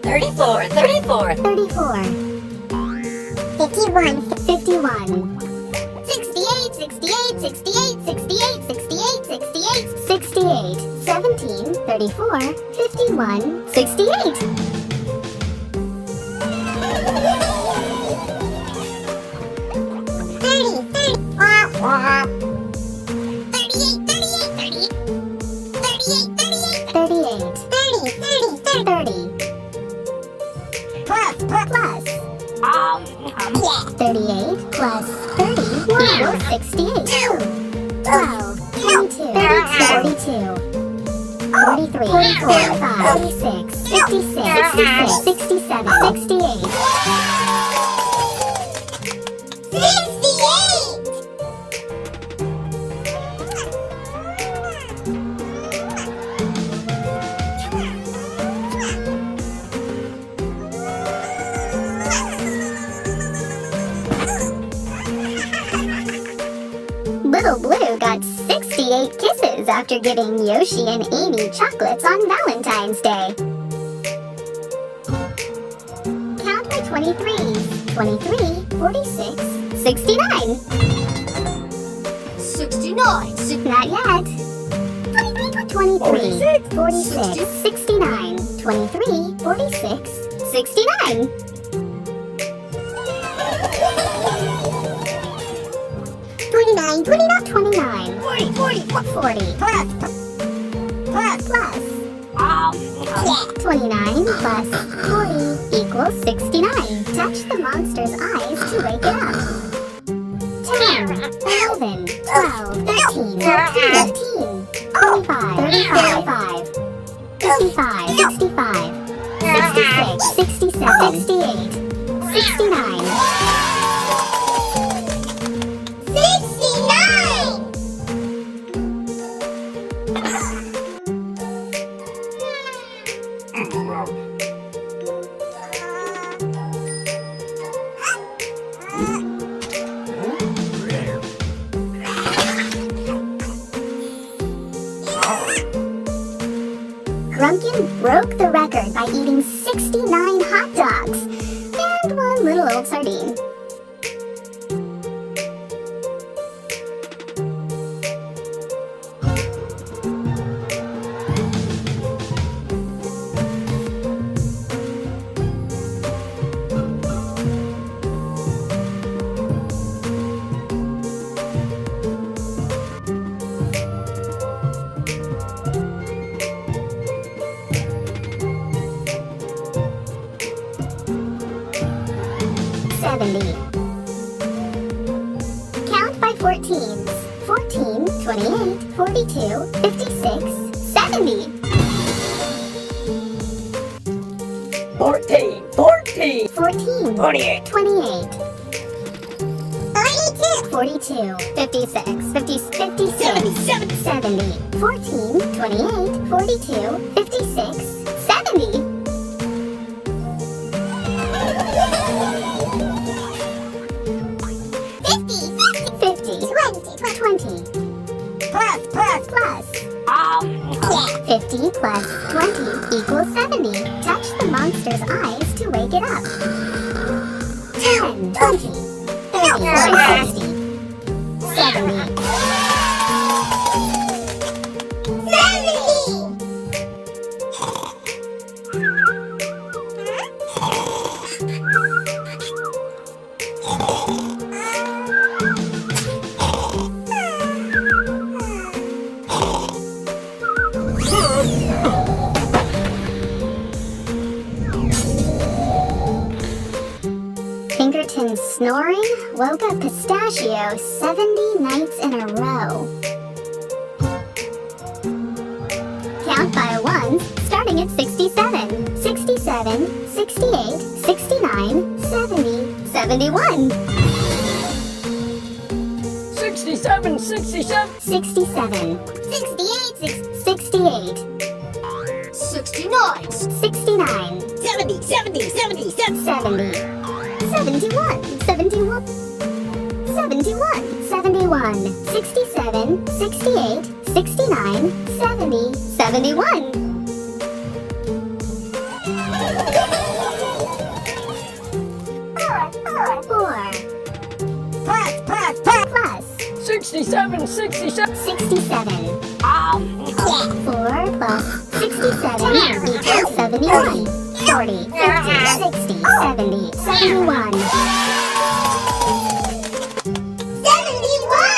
34. 34. 34, 51. 51. 68, 68, 68, 68, 68, 68, 68. 17, 34, 51, 68. 30. Plus 38 plus 30 equals 68. 12, 22, 42, 43, 45, 46, 56, 66, 67, 68. 68. Little Blue got 68 kisses after giving Yoshi and Amy chocolates on Valentine's Day. Count by 23s. 23, 46, 69. 69. Not yet. 23, 46, 69. 23, 46, 69. 29. 40, 40, 40. plus, Plus. 29 plus 40 equals 69. Touch the monster's eyes to wake it up. 10, 11, 12, 13, 14, 15, 25, 35, 55, 65, 66, 67, 68, 69. 69! Grumpkin broke the record by eating 69 hot dogs and one little old sardine. Count by 14s. 14, 28, 42, 56, 70. 14, 14, 14, 48, 28, 42! 42, 56, 56, 70, 70, 14, 28, 42, 56, 70. 50, 20, plus, plus. 50 plus 20 equals 70. Touch the monster's eyes to wake it up. 10, 20, 30, 60, 70. 70! Pinkerton's snoring woke up Pistachio 70 nights in a row. Count by ones, starting at 67, 67, 68, 69, 70, 71. 67, 67, 67, 68! 68, 69! 69, 70, 70, 70, 70. 70, 71, 71, 71, 71, 67, 68, 69, 70, 71. 4 plus 67, 67. 67. 4 plus 67 equals 71. 40, 50, 60, 70, 71. 71!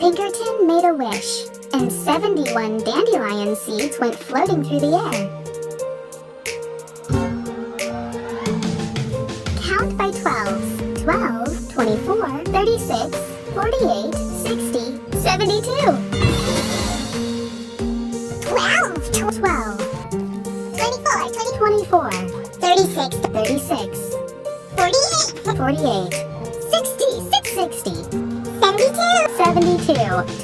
Pinkerton made a wish, and 71 dandelion seeds went floating through the air. Count by 12s. 12, 24, 36, 48, 60, 72. 12! 12, 24! 24, 36! 36, 48! 48, 60! 60, 72! 72,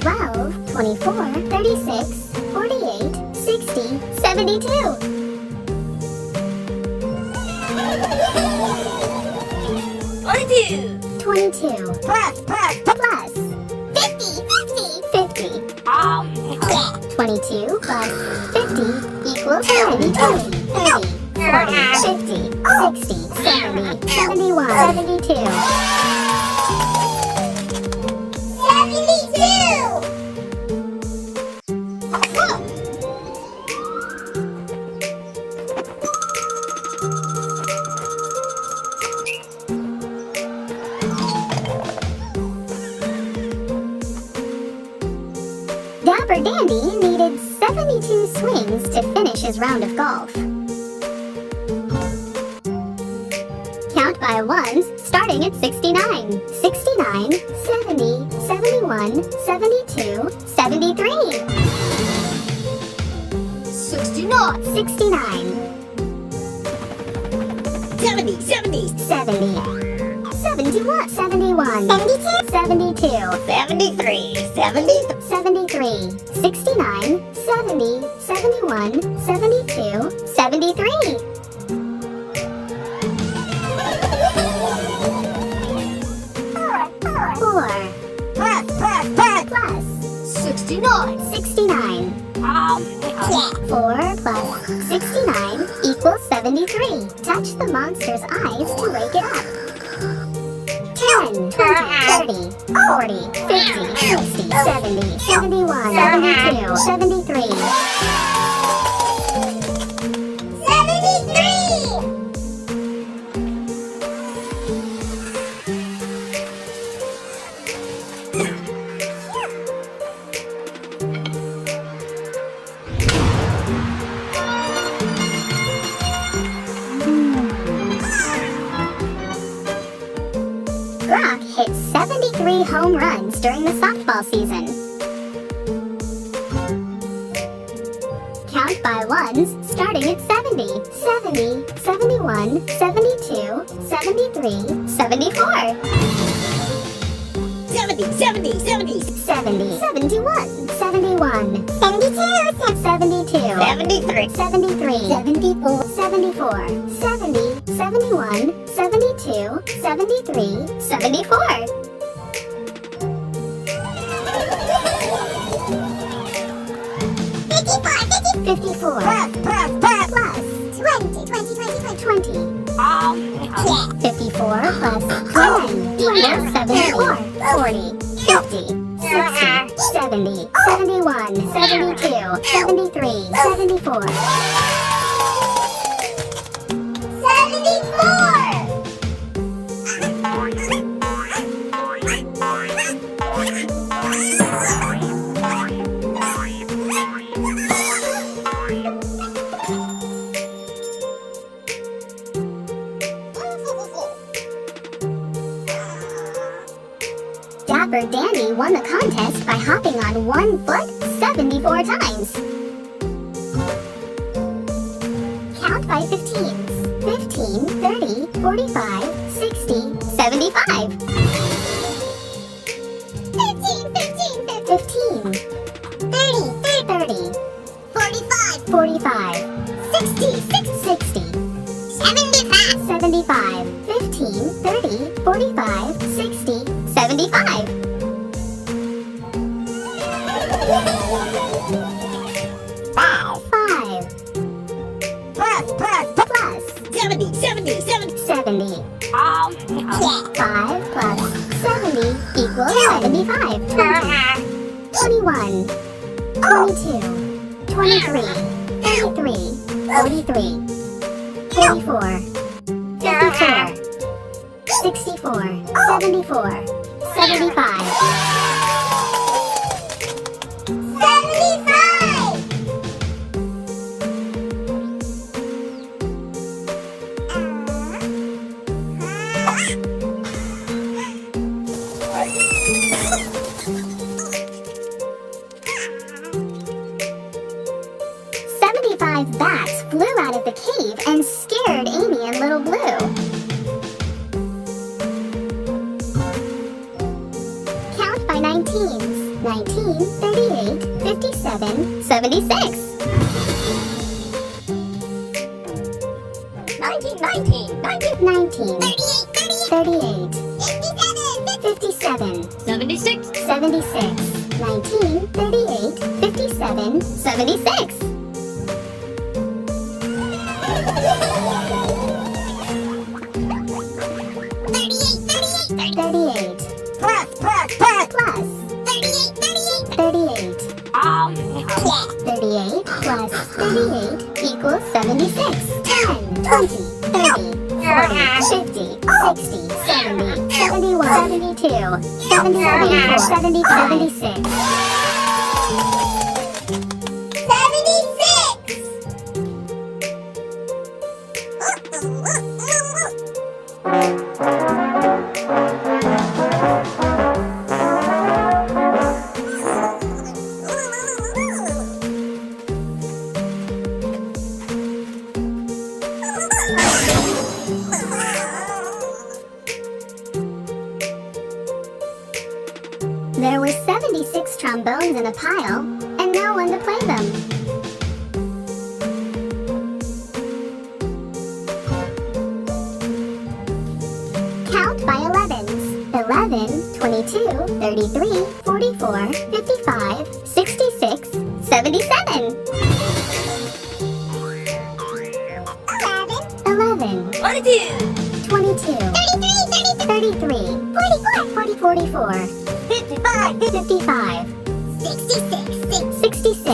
12, 24, 36, 48, 60, 72. 22 Plus, plus 50! 50. 22 plus 50 equals 30, 20, 30, 40, 50, 60, 70, 71, 72. 72. Dapper Dandy needed 72 swings to finish his round of golf. Count by ones, starting at 69, 69, 70, 71, 72, 73. 69. 69, 70, 70, 70, 71, 71, 72. 72, 73, 70, 73, 69, 70, 71, 72, 73. 4 plus 69. 69. 4 plus 69 equals 73. Touch the monster's eyes to wake it up. 10, 20, 30, 40, 50, 60, 70, 71, 72, 73. 73. Brock hit 73 home runs during the softball season. Count by ones, starting at 70, 70, 71, 72, 73, 74. 70, 70, 70, 70, 71, 71, 72, 72, 73, 73, 74, 74, 70, 71, 72, 73, 74. 54 plus 20. 20. 54 plus 10 equals 74. 40, 50, 60, 70, 71, 72, 73, 74. 74. Dapper Dandy won the contest by hopping on one foot 74 times. Count by 15s. 15, 30, 45, 60, 75. 15, 30, 45. 45, 60. 60, 75. 75, 15, 30, 45, 60, 75. 5, 5 plus 70, 70, 70, 70. 5, 5 plus 70 equals 75. 21, 22, 23, 33, 43, 44, 54, 64, 74, 75. 75 bats flew out of the cave and scared Amy and Little Blue. Count by 19s. 19, 38, 57, 76. 19. 19, 38, 57. 57, 76, 76. 19, 38, 57, 76. 38. 38 plus 38 equals 76. 10, 20, 30, 40, 50, 60, 70, 71, 72, 74, 70, 76. 76. There were 76 trombones in a pile, and no one to play them. Count by 11s. 11, 22, 33, 44, 55, 66, 77. 11, 22, 22, 33, 44, 44, 55, 55, 66,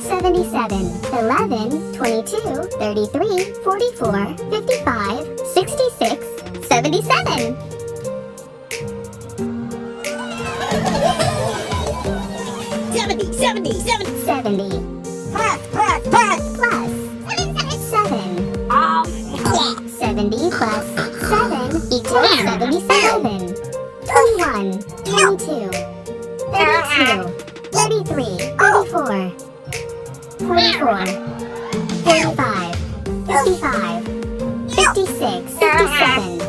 77, 11, 22, 33, 44, 55, 66, 77. 70. Plus. 7 plus 7 equals 77. 21, 22, 32, 33, 34, 44, 45, 55, 56, 57,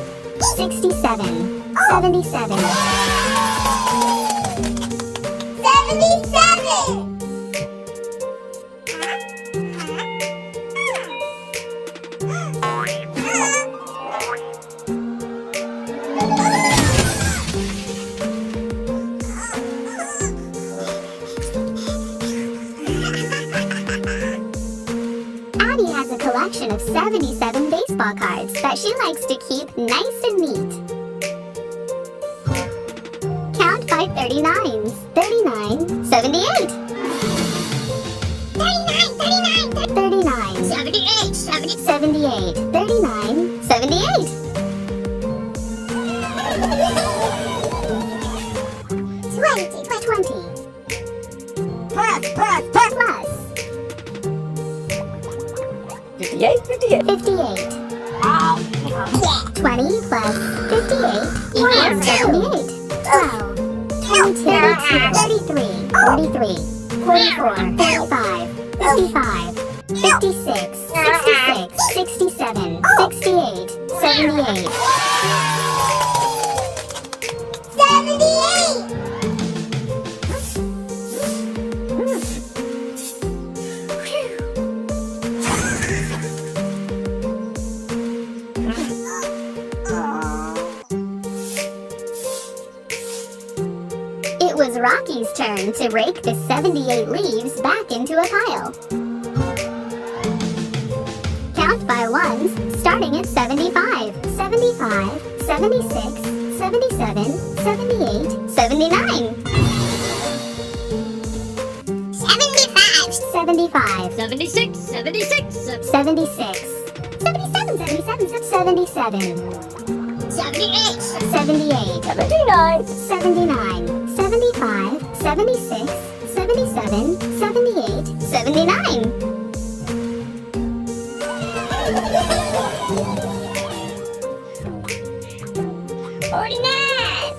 67, 77. 77! Addie has a collection of 77 baseball cards that she likes to keep nice and neat. Count by 39s. 39, 78. 39, 78, 39, 78. 20. Plus. 58, 58. 58. 20 plus 58 equals 78. 12, 22, 33, 43, 44, 45, 55, 56, 66, 67, 68, 78. 78! It was Rocky's turn to rake the 78 leaves back into a pile. Count by ones, starting at 75, 75, 76, 77, 78, 79. 75, 76, 76, 76, 77, 78, 79, 79, 75, 76, 77, 78, 79.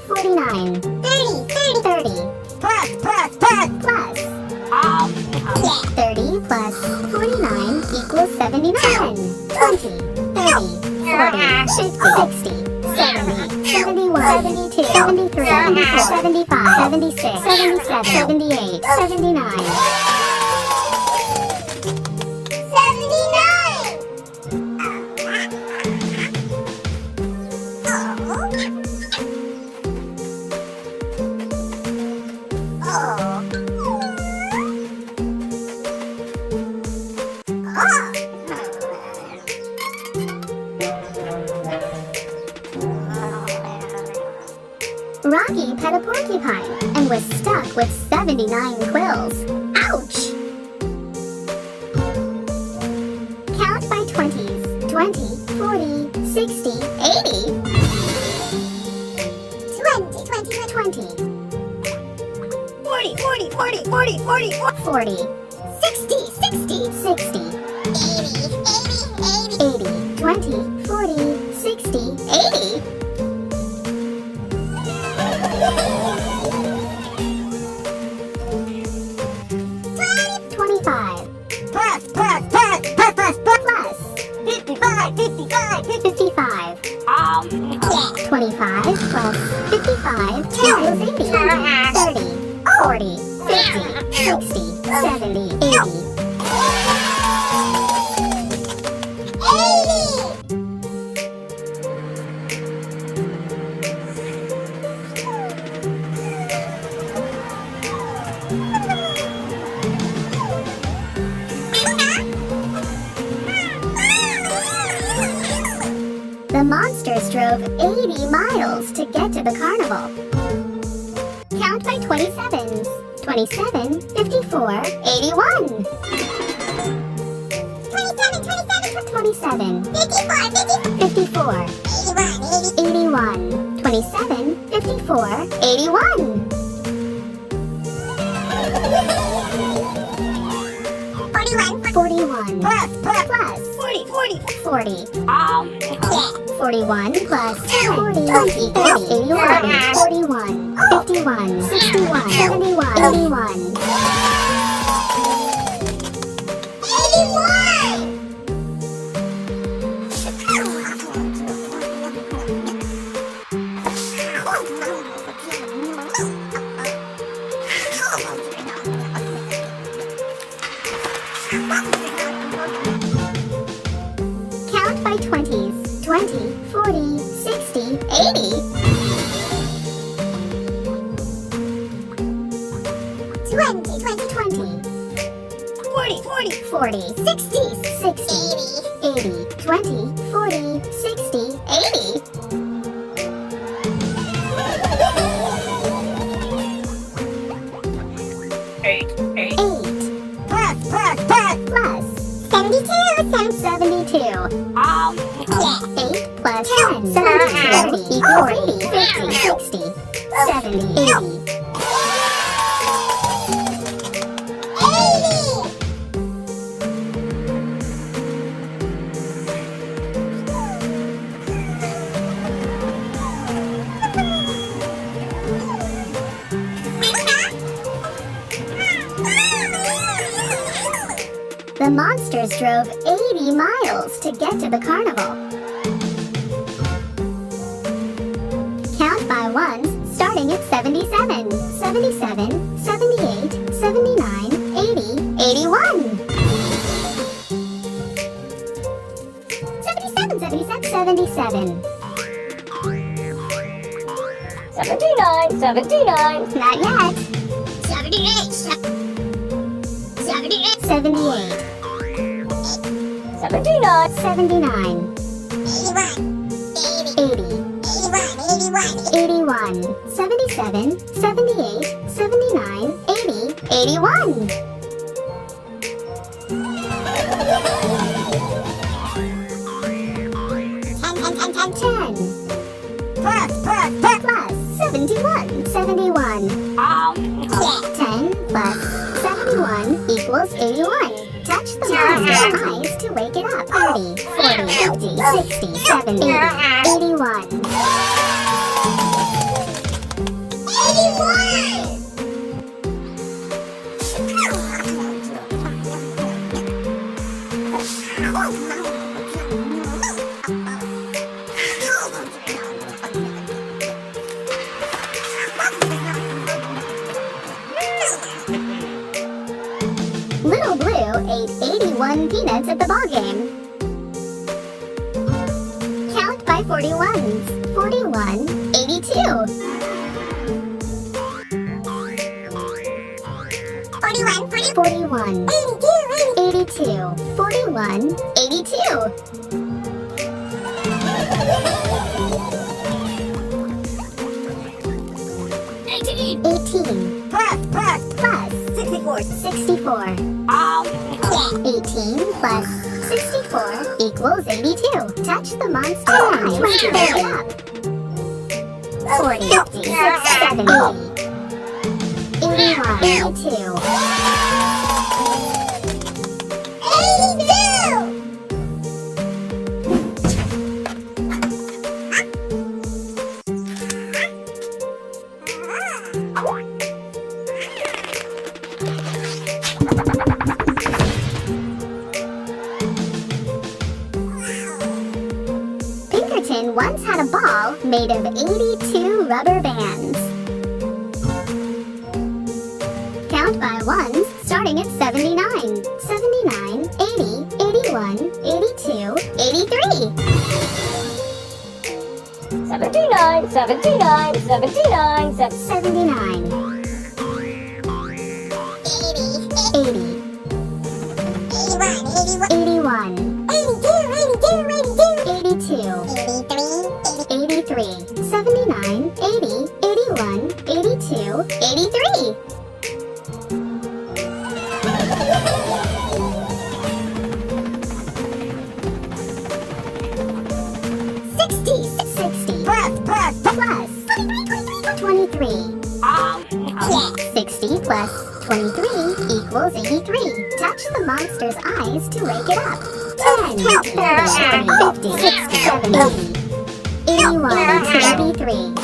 49, 30, plus. 30 plus 49 equals 79. 20, 30, 40, 50, 60, 70, 71, 72, 73, 74, 75, 76, 77, 78, 79. 79! Rocky pet a porcupine and was stuck with 79 quills. Ouch! Count by 20s. 20, 40, 60, 80. 20. 40, 40, 40, 40, 40, 40. 40. 60. 60. 80. 20, 40, 60, 80. 25. Plus. Plus. 55. 55. 25 plus 55 Ten. equals 80. 30, 40, 50, 60, 70, 80. 80. The monsters drove 80 miles to get to the carnival. Count by 27s. 27, 54, 81. 27, 54, 81. 27, 54, 81. 41. Plus. 40. 41 plus 40 equals 81. 41. 51. 61. 71. 81. 81. Count by 20s. 20, 40, 60, 80. 20. 40, 60, 80. 20, 40, 60, 80. 8. Plus 72. 8 plus 10. 70 equals 80. 50, 60, 70, 80. 80. The monsters drove 80 miles to get to the carnival. Count by ones, starting at 77, 77, 78, 79, 80, 81. 77. 79. Not yet. 78. 78. 79. 79. 80. 81. 77. 78. 79. 80. 81. 10. Plus 71. 71. 10 plus 71 equals 81. Touch the monster's eyes to wake it up. 30, 40, 50, 60, 70, 81. 81. Little Blue ate 81 peanuts at the ball game. Count by 41s. 41, 82. 41, 82. 41, 82. 18. 18 plus 64. 64. 18 plus 64 equals 82. Touch the monster's eyes to wake it up. 40, 50, 60, 70, 81, 82. 82! Pinkerton once had a ball made of 82 rubber bands. Count by ones starting at 79, 79, 80, 81, 82, 83. 79, 79, 79, 79, 80, 81, 82, 83, 79, 80, 81, 82, 83. 60 plus 23. 60 plus 23 equals 83. Touch the monster's eyes to wake it up. 10, 30, 40, 50, 60, 70, 81, 83.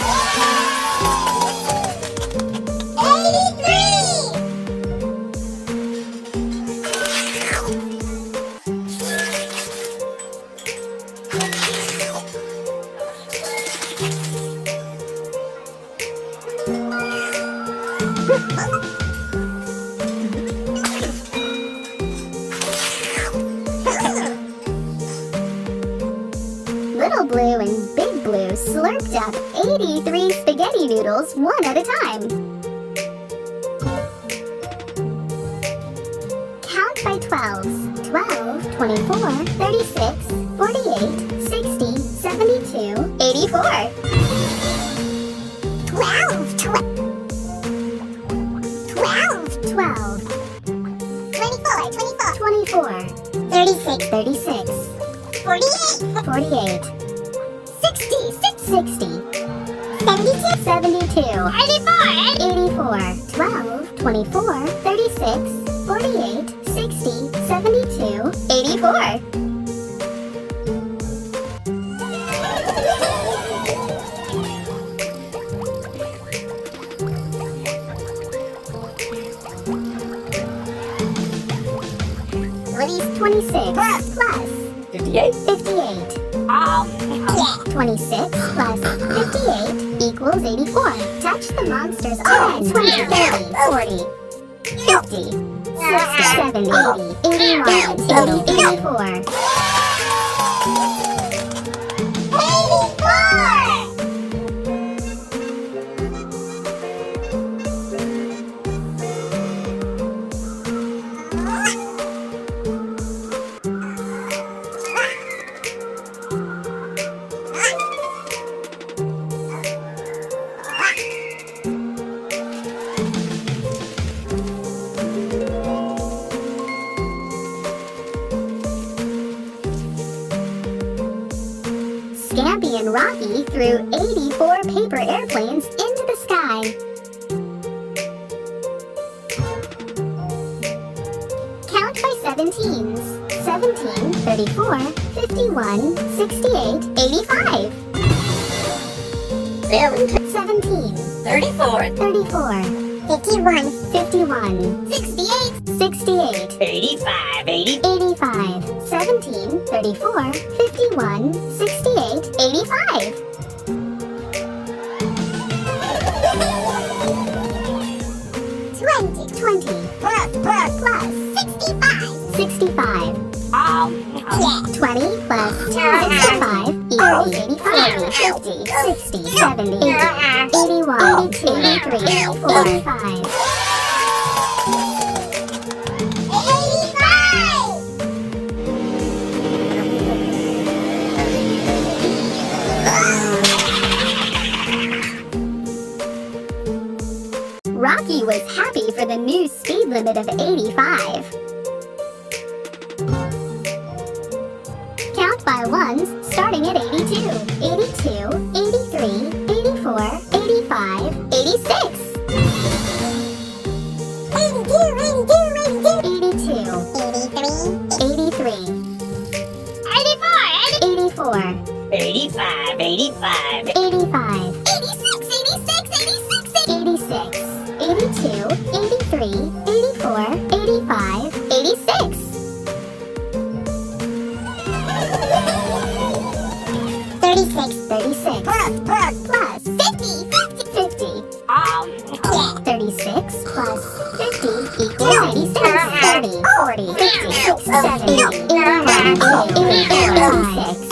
'Little Blue and Big Blue slurped up 83 spaghetti noodles one at a time. Count by 12s. 12, 24, 36, 48, 60, 72, 84. 12, 24, 36, 48, 60, 72, 84, 12, 24, 36, 48, 60, 72, 84. 26 plus 58. 58. 26 plus 58 equals 84. Touch the monster's eyes. 20, 30, 40, 50, 60, 70, 80, 81, 82, 84. 'Scampy and Rocky threw 84 paper airplanes into the sky. Count by 17s. 17, 34, 51, 68, 85. 17, 34. 34, 51, 68, 85. 85, 17, 34, 51, 68, 85. 20 plus 65. 20 plus 65 equals 85, 50, 60, 70, 80, 81, 82, 83, 84, 5. 85! Rocky was happy for the new speed limit of 85. Count by ones, starting at 82, 82, 83, 84, 85, 86. 83, 84, 85, 85, 85, 86. 82, 83, 84, 85, 86. 36 plus 50. 36 plus 50 equals 86. 30, 40, 50, 60, 70, 81, 82, 86.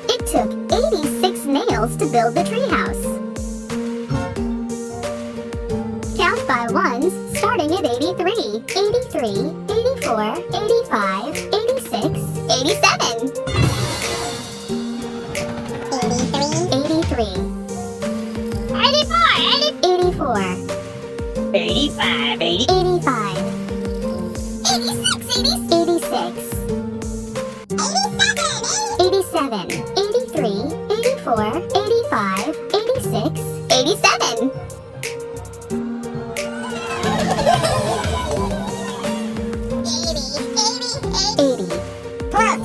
It took 86 nails to build the treehouse. Count by ones, starting at 83, 83, 84, 85, 86, 87. 83, 84, 85, 80, 85, 87, 83, 84, 85, 86, 87. 80 plus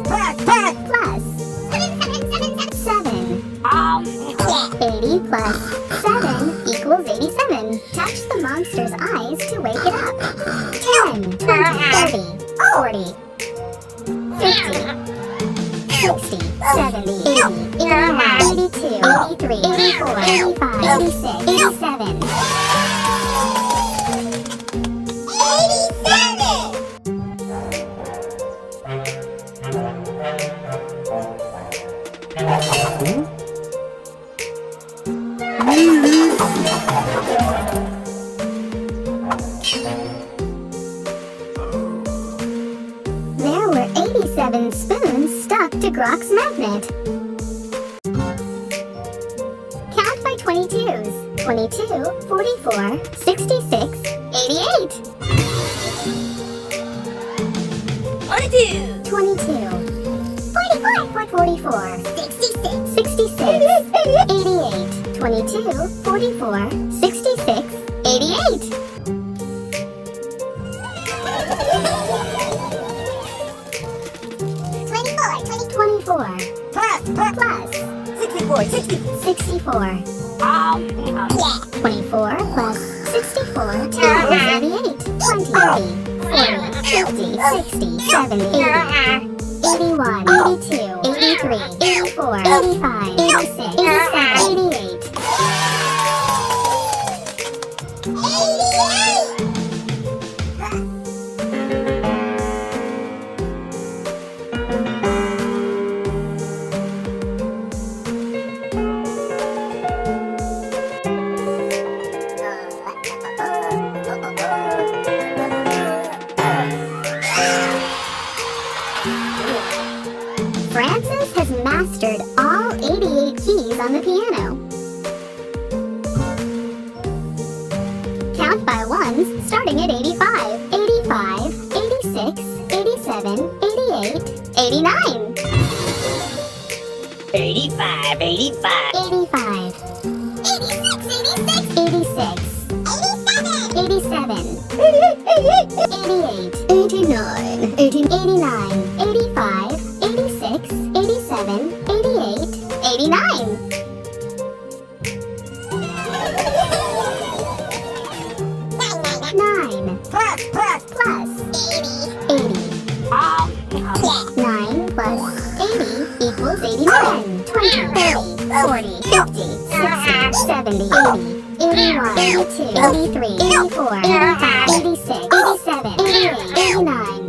7. 80 plus 7 equals 87. Touch the monster's eyes to wake it up. 10, 20, 30, 40, 50, 60, 70, 80, 81, 82, 83, 84, 85, 86, 87. There were 87 spoons stuck to Grok's magnet. Count by 22s. 22, 44, 66, 88. 42, 22, 44, 66. 66, 88. 22, 44, 66, 88. 24 plus 64, 64. 24 plus 64 equals 88. 20, 40, 50, 60, 70, 80, 81, 82, 83, 84, 85, 86, 87, 88. Francis has mastered all 88 keys on the piano. Count by ones, starting at 85, 85, 86, 87, 88, 89. 85, 85, 85, 86, 87, 88, 89, 89, 85, 86, 87, 88, 89. 9 plus 80. 9 plus 80 equals 89. 20, 30, 40, 50, 60, 70, 80, 81, 82, 83, 84, 85, 86, 87, 88, 89.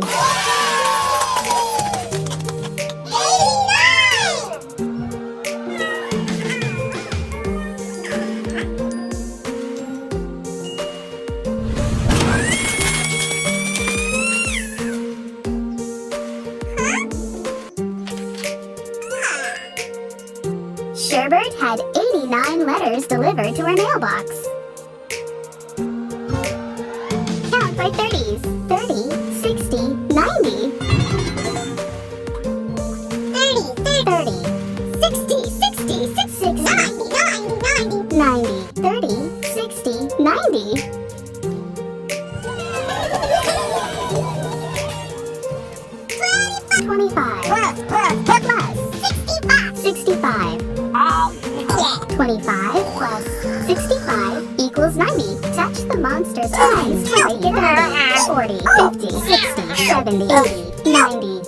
Sherbert had 89 letters delivered to her mailbox. Count by 30s. 30, 60, 90. 30, 60, 60, 90, 30, 60, 90. 25 plus 65. 25 plus 65 equals 90. Touch the monster's eyes to wake it up. 40, 50, 60, 70, 80, 90.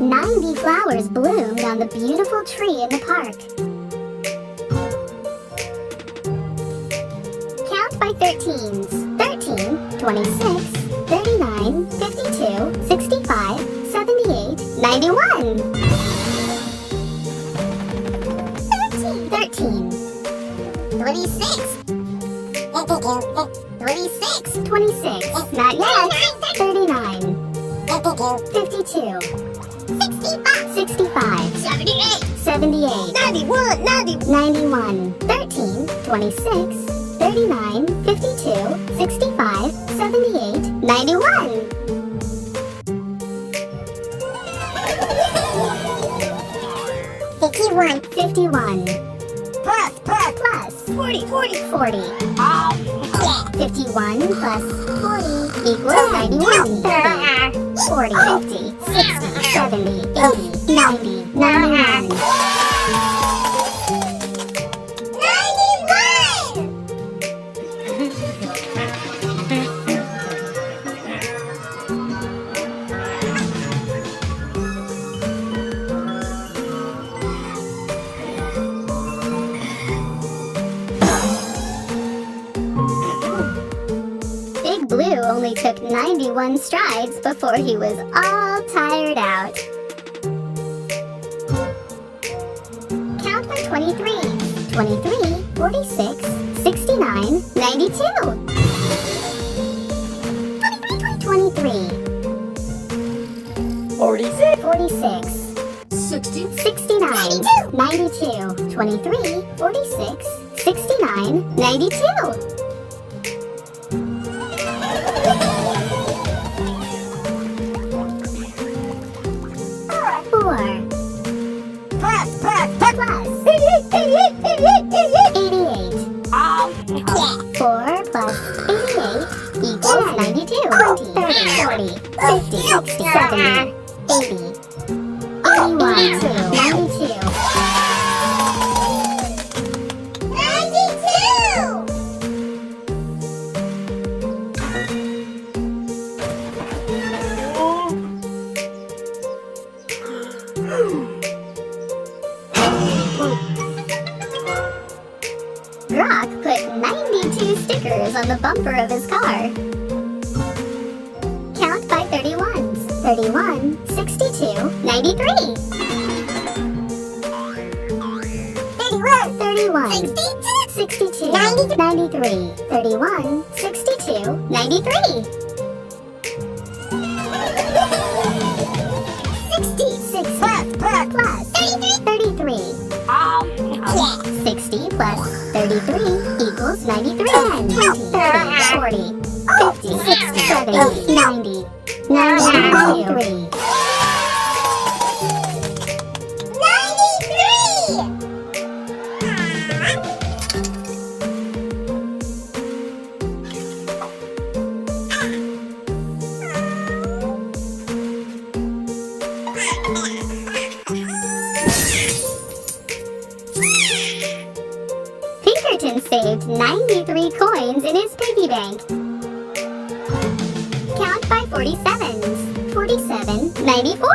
90 flowers bloomed on the beautiful tree in the park. Count by 13s. 13, 26, 39, 52, 65, 78, 91. 13, 26, 26, not yet. 39, 52, 65, 78, 91, 13, 26, 39, 52, 65, 78, 91. 51 plus 40. 51 plus 40 equals 91. 40, 50, 60, 70, 80, 90, 91. 91. Big Blue only took 91 strides before he was all tired out. Count by 23. 23, 46, 69, 92. 23, 46, 46, 60, 69, 92. 23, 46, 69, 92. 4 plus 88. 4 plus 88 equals 92. 20, 30, 40, 50, 60, 70, 80, 81, 92. 92. Brock put 92 stickers on the bumper of his car. Count by 31s. 31, 62, 93. 31, 62, 93. 31, 62, 93. 66 plus 33. 60 plus 33 equals 93. 10, 20, 30, 40, 50, 60, 70, 90, 93. 93. Pinkerton saved 93 coins in his piggy bank. Count by 47s. 47, 94.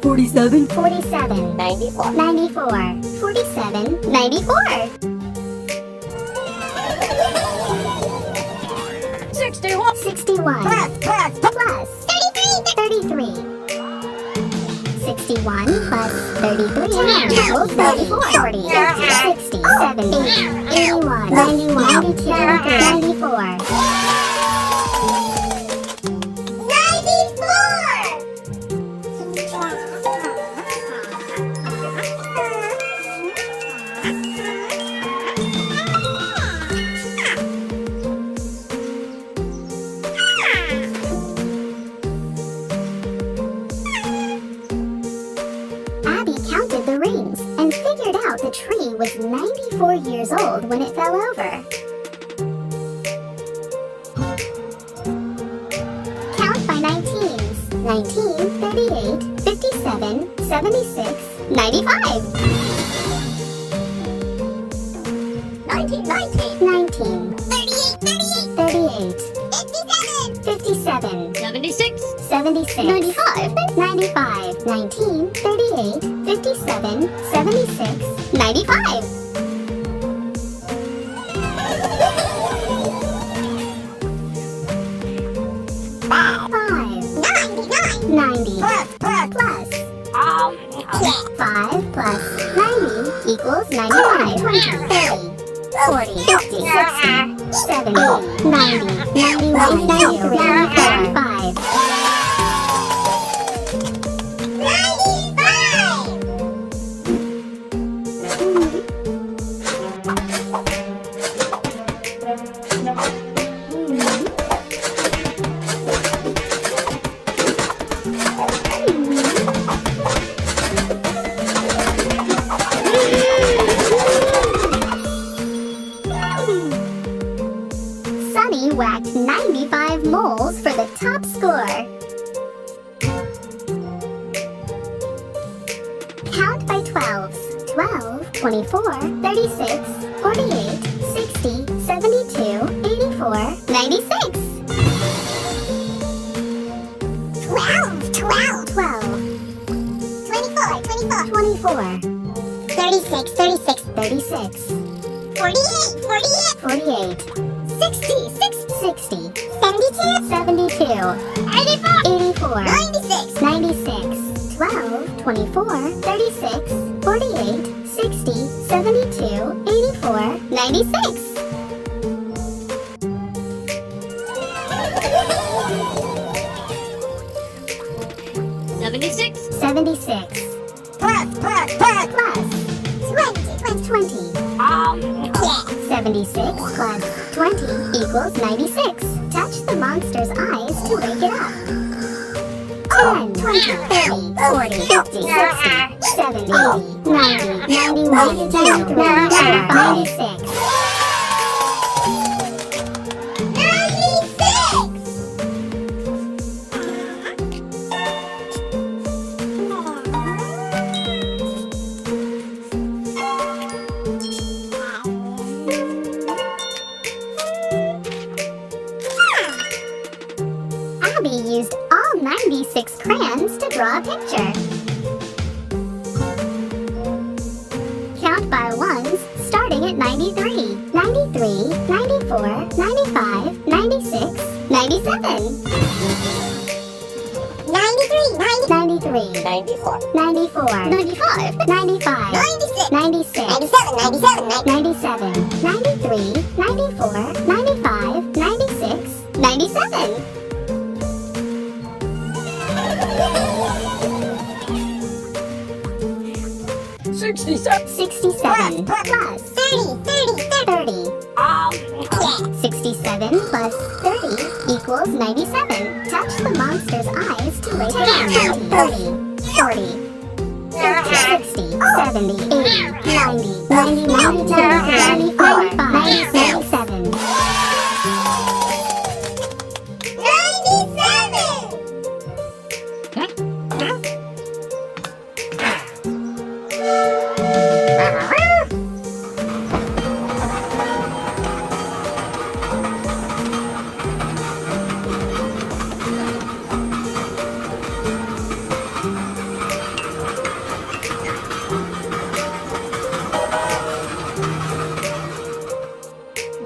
47, 47, 94, 94. 47, 94. 61, 61 plus 33. equals 94. 40, 50, 60, 70, 81, 91, 92, 94. 94. Abby counted the rings and figured out the tree was 94 years old when it fell over. Count by 19s. 19, 38, 57, 76, 95. 19, 19, 38, 38, 57, 76, 76, 95, 95, 19, 38, 57, 76, 95. 5, 90, plus, 5 plus 90 equals 95, 20, 30, 40, 50, 60, 70, 90, 91, 92, 94, 5. 95. Sunny whacked 95 moles for the top score. Count by 12s. 12, 24, 36, 48, 60, 72, 84, 96. 12, 12, 24, 24, 36, 36, 36, 48, 48, 60, 60, 72, 72, 84, 96, 96, 12, 24, 36, 48, 60, 72, 84, 96. 76, 76, plus, plus 20, 76 plus 20 equals 96. Touch the monster's eyes to wake it up. 10, 20, 30, 40, 50, 60, 70, 80, 90, 91, 92, 95, 96. 96. Abby used all 96 crayons to draw a picture. Count by ones, starting at 93, 93, 94, 95, 96, 97. 93, 93, 94, 94, 95, 95, 96, 96, 97, 97, 93, 94, 95, 96, 97. 67, 67 plus 30, 30. 67 plus 30 equals 97. Touch the monster's eyes to wake it up. 30, 40, 50, 60, 70, 80, 90, 90, 92, 94, 95, 97. 97.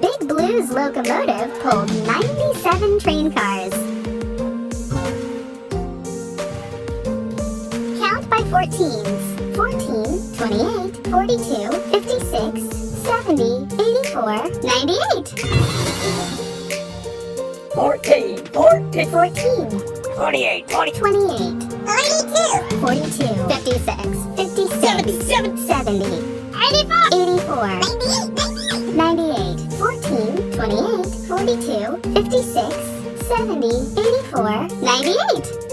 Big Blue's locomotive pulled 97 train cars. Count by 14s. 14, 28, 42, 56, 70, 84, 98. 14, 14, 28, 20, 28, 42, 42, 56, 57, 70, 84, 98, 14, 28, 42, 56, 70, 84, 98.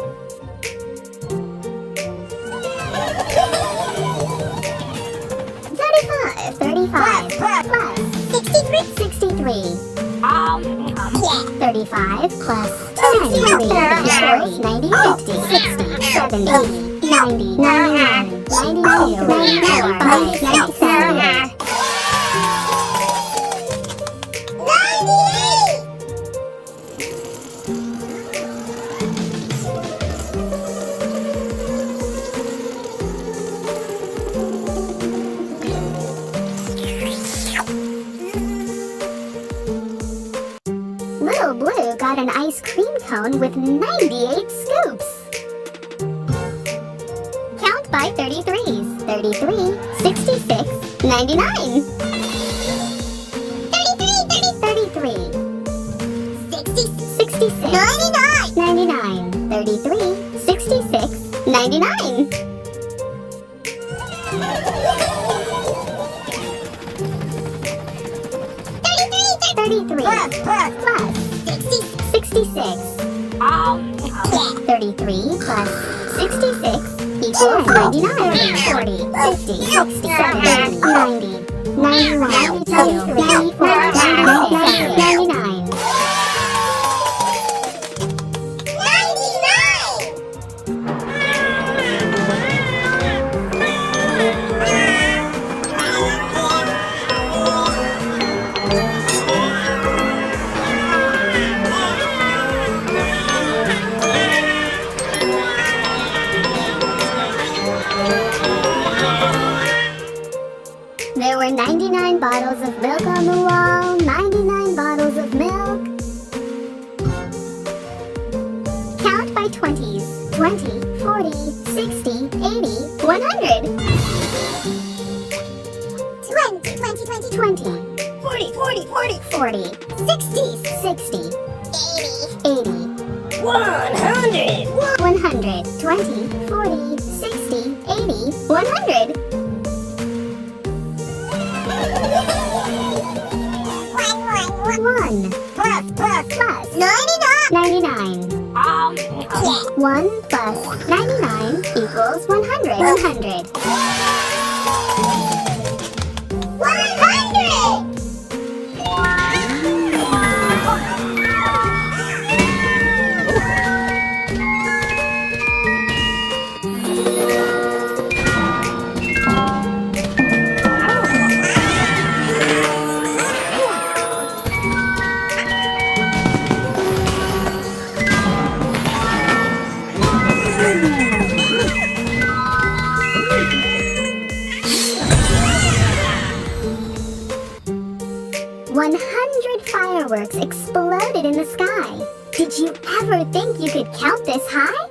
35 plus 63, 35 plus 10 equals 90, 50, 60, 70, 80, 90, 91, 92, 94, 97, 98. 98. Little Blue got an ice cream cone with 98 scoops. Count by 33s. 33, 66, 99. 33, 66, 99, 33, 66, 99. 33 plus 66. 33 plus 66 equals 99, 40, 50, 60, 70, 90, 91, 92, 94, 96, 99. 99. There were 99 bottles of milk on the wall, 99 bottles of milk. Count by 20s. 20, 40, 60, 80, 100. 20, 40, 40, 40, 40, 60, 80, 100. 100, 20, 40, 60, 80, 100. 1 plus 99. 1 plus 99 equals 100. 100. 100 fireworks exploded in the sky. Did you ever think you could count this high?